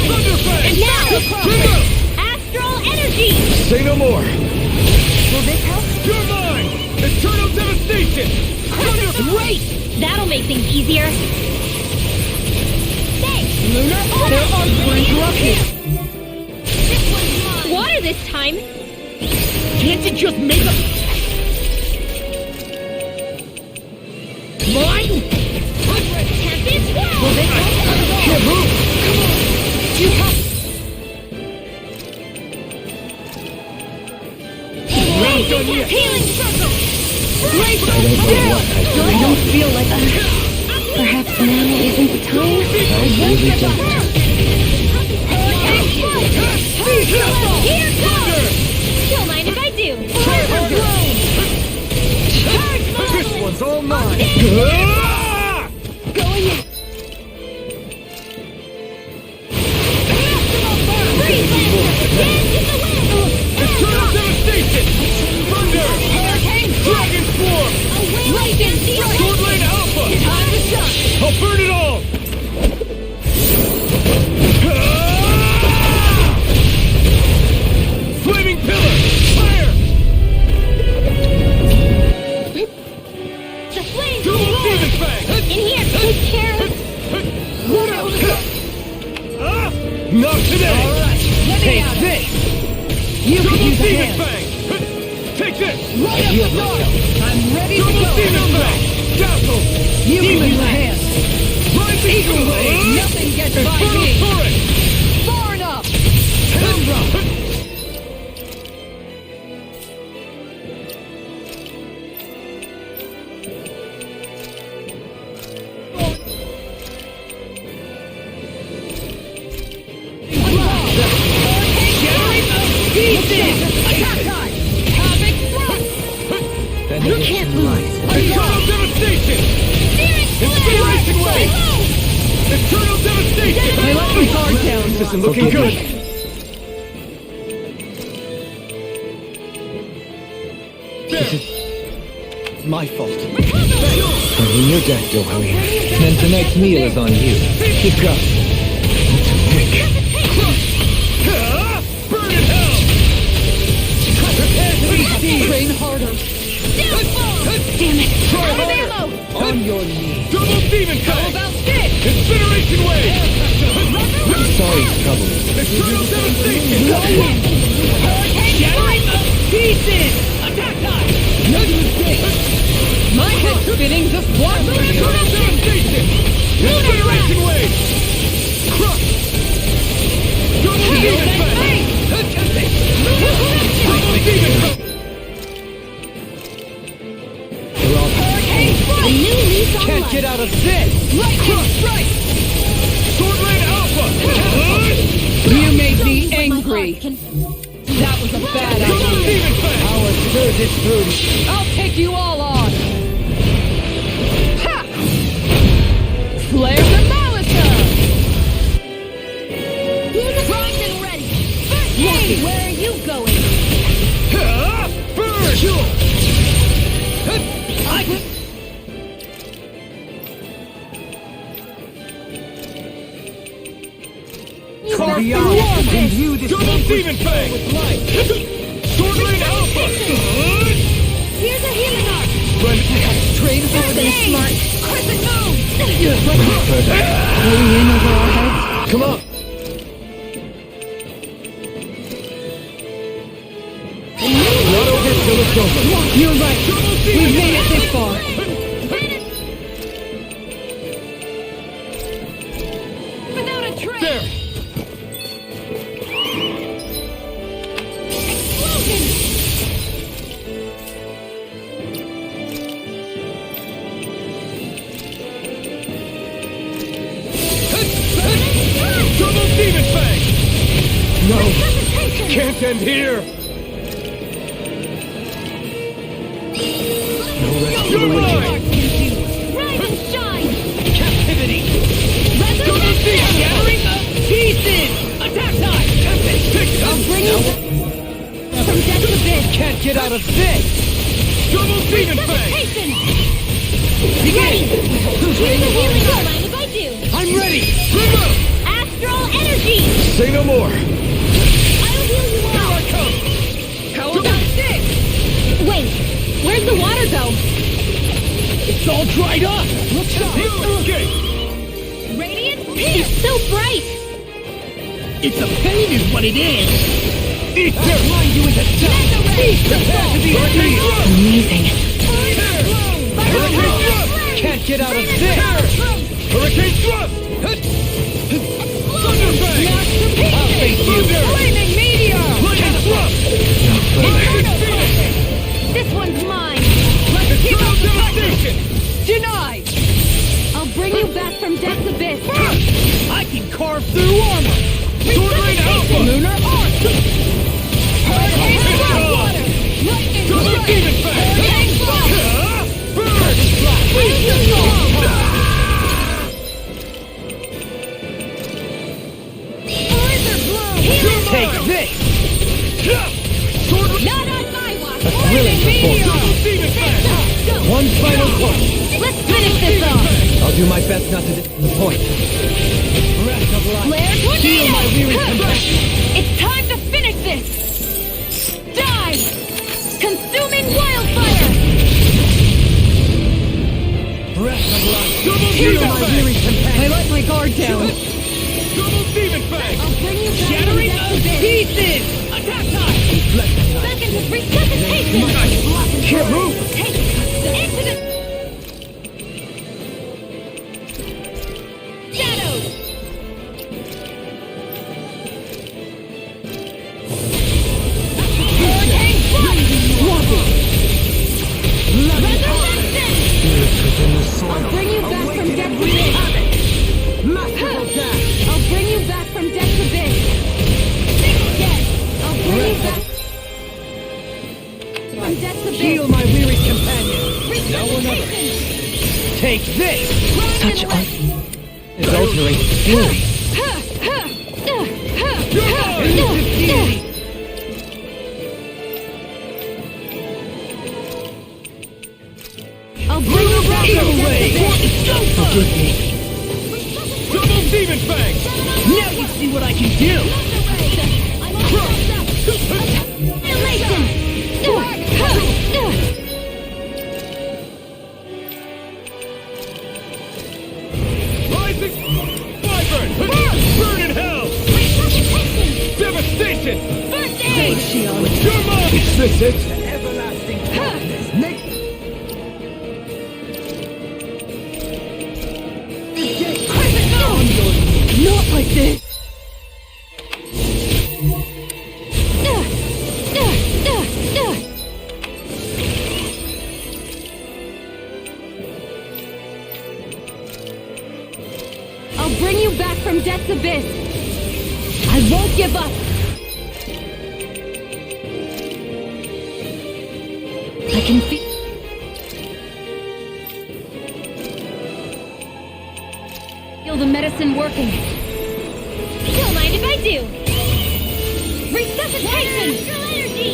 Thunderfang! And now! Trigger! Astral energy! Say no more. Will this help? You're mine! Eternal devastation! Great! That'll make things easier. Thanks! Lunar Their arms were interrupted! Water this time! Can't you just make a... Mine? Champion swirl! Will this help? Can't move! You have... Healing circle! I don't know what I I don't feel like perhaps now isn't the time. really don't. Here goes! Don't mind if I do. This one's all mine! Going in. Eternal devastation! Thunder! Dragon Swarm! Sword Lane Alpha! I'll burn it all! Flaming Pillar! Fire! The flames Double Demon Fang! in here! Take care of Not today! Take this! You can Double use a Demon hand! Fang! Take this! Right up the door! I'm ready to Double go! Demon Fang! Dazzle! You can use a hand! Rising Eagle Pillar! Blade! Nothing gets by Infernal me! Torrent! Far enough! Penumbra! You can't lose! Eternal devastation! Incineration wave! Eternal devastation! I let my guard down! This isn't looking good! My fault. In your deck, Dohalia. Then tonight's meal is on you. Keep going. Burn in hell! Train harder! Damn it! Try Out of harder! ammo! On your knees! Double Demon Fang! About this! Incineration wave! Sorry, trouble. Eternal devastation! Pieces! Attack time! No mistake! My head's spinning just one for you! Eternal devastation! Incineration wave! Crush! Double Demon Fang! Double Demon Fang! A new lease on Can't life. get out of this! Lightning strike! Sword Lane Alpha! You made me angry! Can... That was a bad Double idea! Demon Fang! Our spirit is through! I'll take you all on! Ha! Flare the Malisa! Primed and ready. First aid. Where are you going? Burn! Far beyond! Imbue this Double Demon Fang! Sword Lane Alpha! Here's a healing arc. Train harder. Smart. Crescent moon. Are we in over our heads? Come on! Not over till it's over. You're right. We've made it this far. Without a train. There. Double demon fang. No. Can't end here. No rest for the wicked. Rise and shine. Captivity. Double demon gathering of pieces. Attack time. I'll bring you from death to this. Can't get out of this. Double demon fang. Hasten. Begin. Use the healing. Don't mind if I do. I'm ready. Remove. Astral energy. Say no more! I'll heal you Here all. I come. How about this? Wait, where'd the water go? It's all dried up. Looks up. Escape. Radiant peace. So bright. It's a pain is what it is. Eat their blind you into dust. Prepare to be hurt. Amazing. Hurricane thrust. Can't get out of this. Hurricane thrust. Thunder Fang. I'll face you. Flaming meteor. Lightning thrust. This one's mine. Let's keep up devastation. Denied. I'll bring you back from death's abyss. I can carve through armor. Sword Rain Alpha. Lunar Arc. Double Demon Fang. Take this! Not on my watch. Thrilling performance. One final push. Let's finish this off. I'll do my best not to disappoint. Breath of life. Flare Heal my weary tornado. compassion. It's time to finish this. Die. Consuming wildfire. Breath of life. Heal my weary compassion. I let my guard down. Double Demon Fang. I'll bring you back Shattering from of death's abyss. pieces. Attack time. Back into resuscitation. Can't move. Take into the shadows. Hurricane Resurrection. I'll bring you back from death's abyss. I'll bring you back from death's abyss. Yes, I'll bring you back from death's abyss. Heal my weary companion. Now another. Resuscitation. Take this. Such adulterated feeling. I'll bring you back from death's abyss. Forgive me. Double Demon Fang. Now you see what I can do. Rising Wyvern. Burn in hell. Devastation. Hey, Shion. Your mom. Is this it? Everlasting darkness. Not like this! I'll bring you back from death's abyss. I won't give up. I can feel the medicine working. Don't mind if I do. Resuscitation! Astral energy!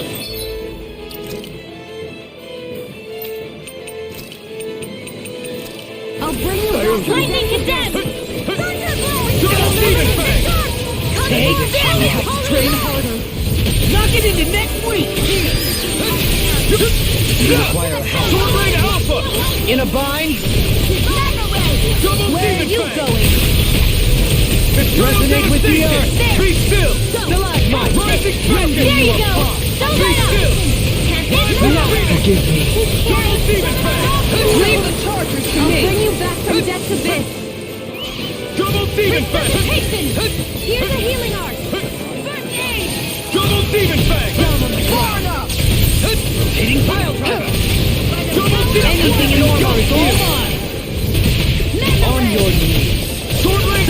I'll bring you back. Lightning condensed! Thunderblow! Take it, train harder. Knock it into next week. You require help. Sword Rain Alpha! In a bind? Where are you going? Resonate with the earth! Be still! Stalagmite! Rising thunder! Render you apart! Be still! Forgive me! Double demon fang! Leave the chargers to I'll me! bring you back from death's abyss. Double demon fang! Here's a healing art. First aid. Double demon fang! Far enough! Rotating pile driver! Double demon Anything in order is all mine! On your knees! Sword link!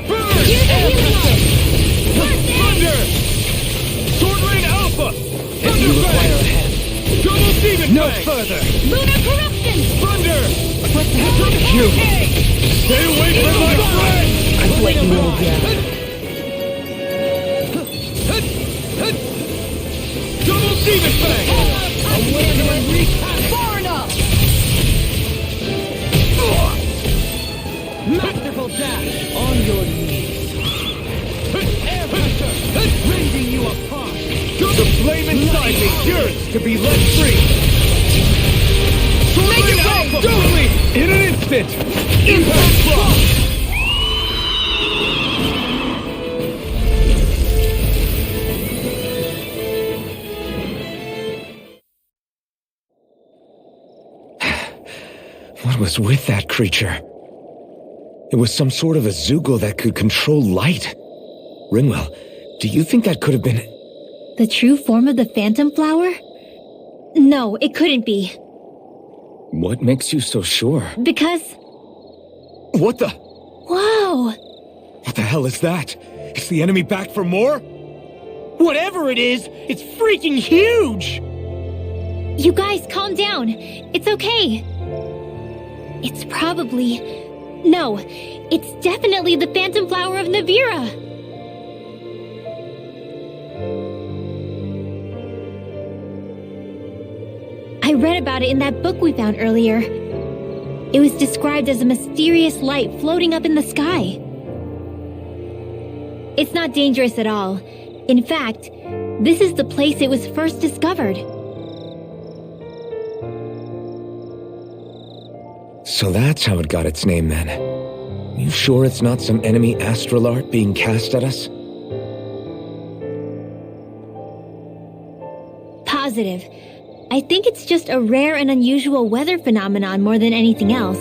Burn! Here's a healing art. First aid. Thunder! Sword lane alpha! If you require a hand, Double demon no fang! further! Lunar corruption. Thunder! What the hell? You! Stay away from my friend! I've let you all down. Double demon fang! Away and wreak havoc! Far enough! Masterful dash! On your knees! Air pressure! Rending you apart! The flame inside me yearns to be let free! Make it alpha! Duly! In an instant! Impact block! What was with that creature? It was some sort of a Zoogle that could control light. Rinwell, do you think that could have been... The true form of the phantom flower? No, it couldn't be. What makes you so sure? Because... What the... Whoa! What the hell is that? Is the enemy back for more? Whatever it is, it's freaking huge! You guys, calm down. It's okay. It's probably... No, it's definitely the phantom flower of Navira. I read about it in that book we found earlier. It was described as a mysterious light floating up in the sky. It's not dangerous at all. In fact, this is the place it was first discovered. So that's how it got its name then. You sure it's not some enemy astral art being cast at us? Positive. I think it's just a rare and unusual weather phenomenon more than anything else.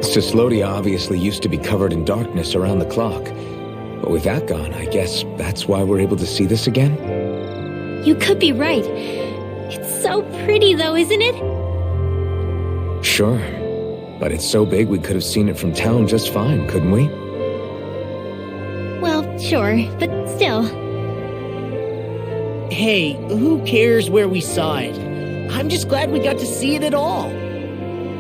Cyslodia obviously used to be covered in darkness around the clock. But with that gone, I guess that's why we're able to see this again? You could be right. It's so pretty though, isn't it? Sure. But it's so big we could have seen it from town just fine, couldn't we? Well, sure, but still. Hey, who cares where we saw it? I'm just glad we got to see it at all.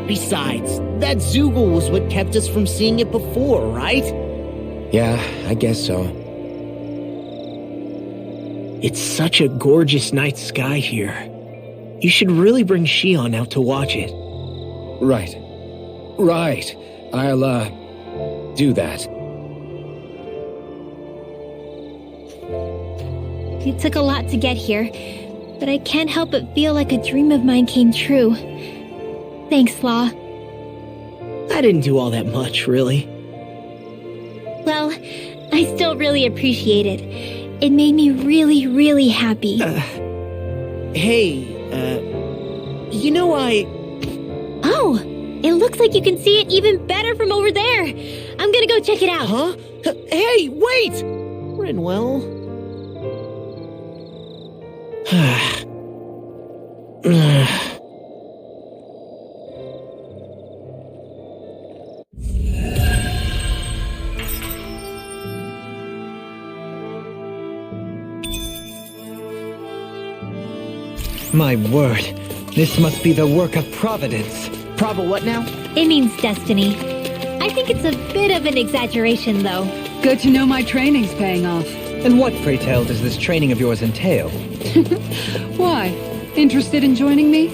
Besides, that Zoogle was what kept us from seeing it before, right? Yeah, I guess so. It's such a gorgeous night sky here. You should really bring Shion out to watch it. Right. Right. I'll, do that. It took a lot to get here, but I can't help but feel like a dream of mine came true. Thanks, Law. I didn't do all that much, really. Well, I still really appreciate it. It made me really, really happy. Hey, you know Oh, it looks like you can see it even better from over there. I'm gonna go check it out. Huh? Hey, wait! Rinwell. My word, this must be the work of Providence. Prova what now? It means destiny. I think it's a bit of an exaggeration, though. Good to know my training's paying off. And what, pray tell, does this training of yours entail? Why? Interested in joining me?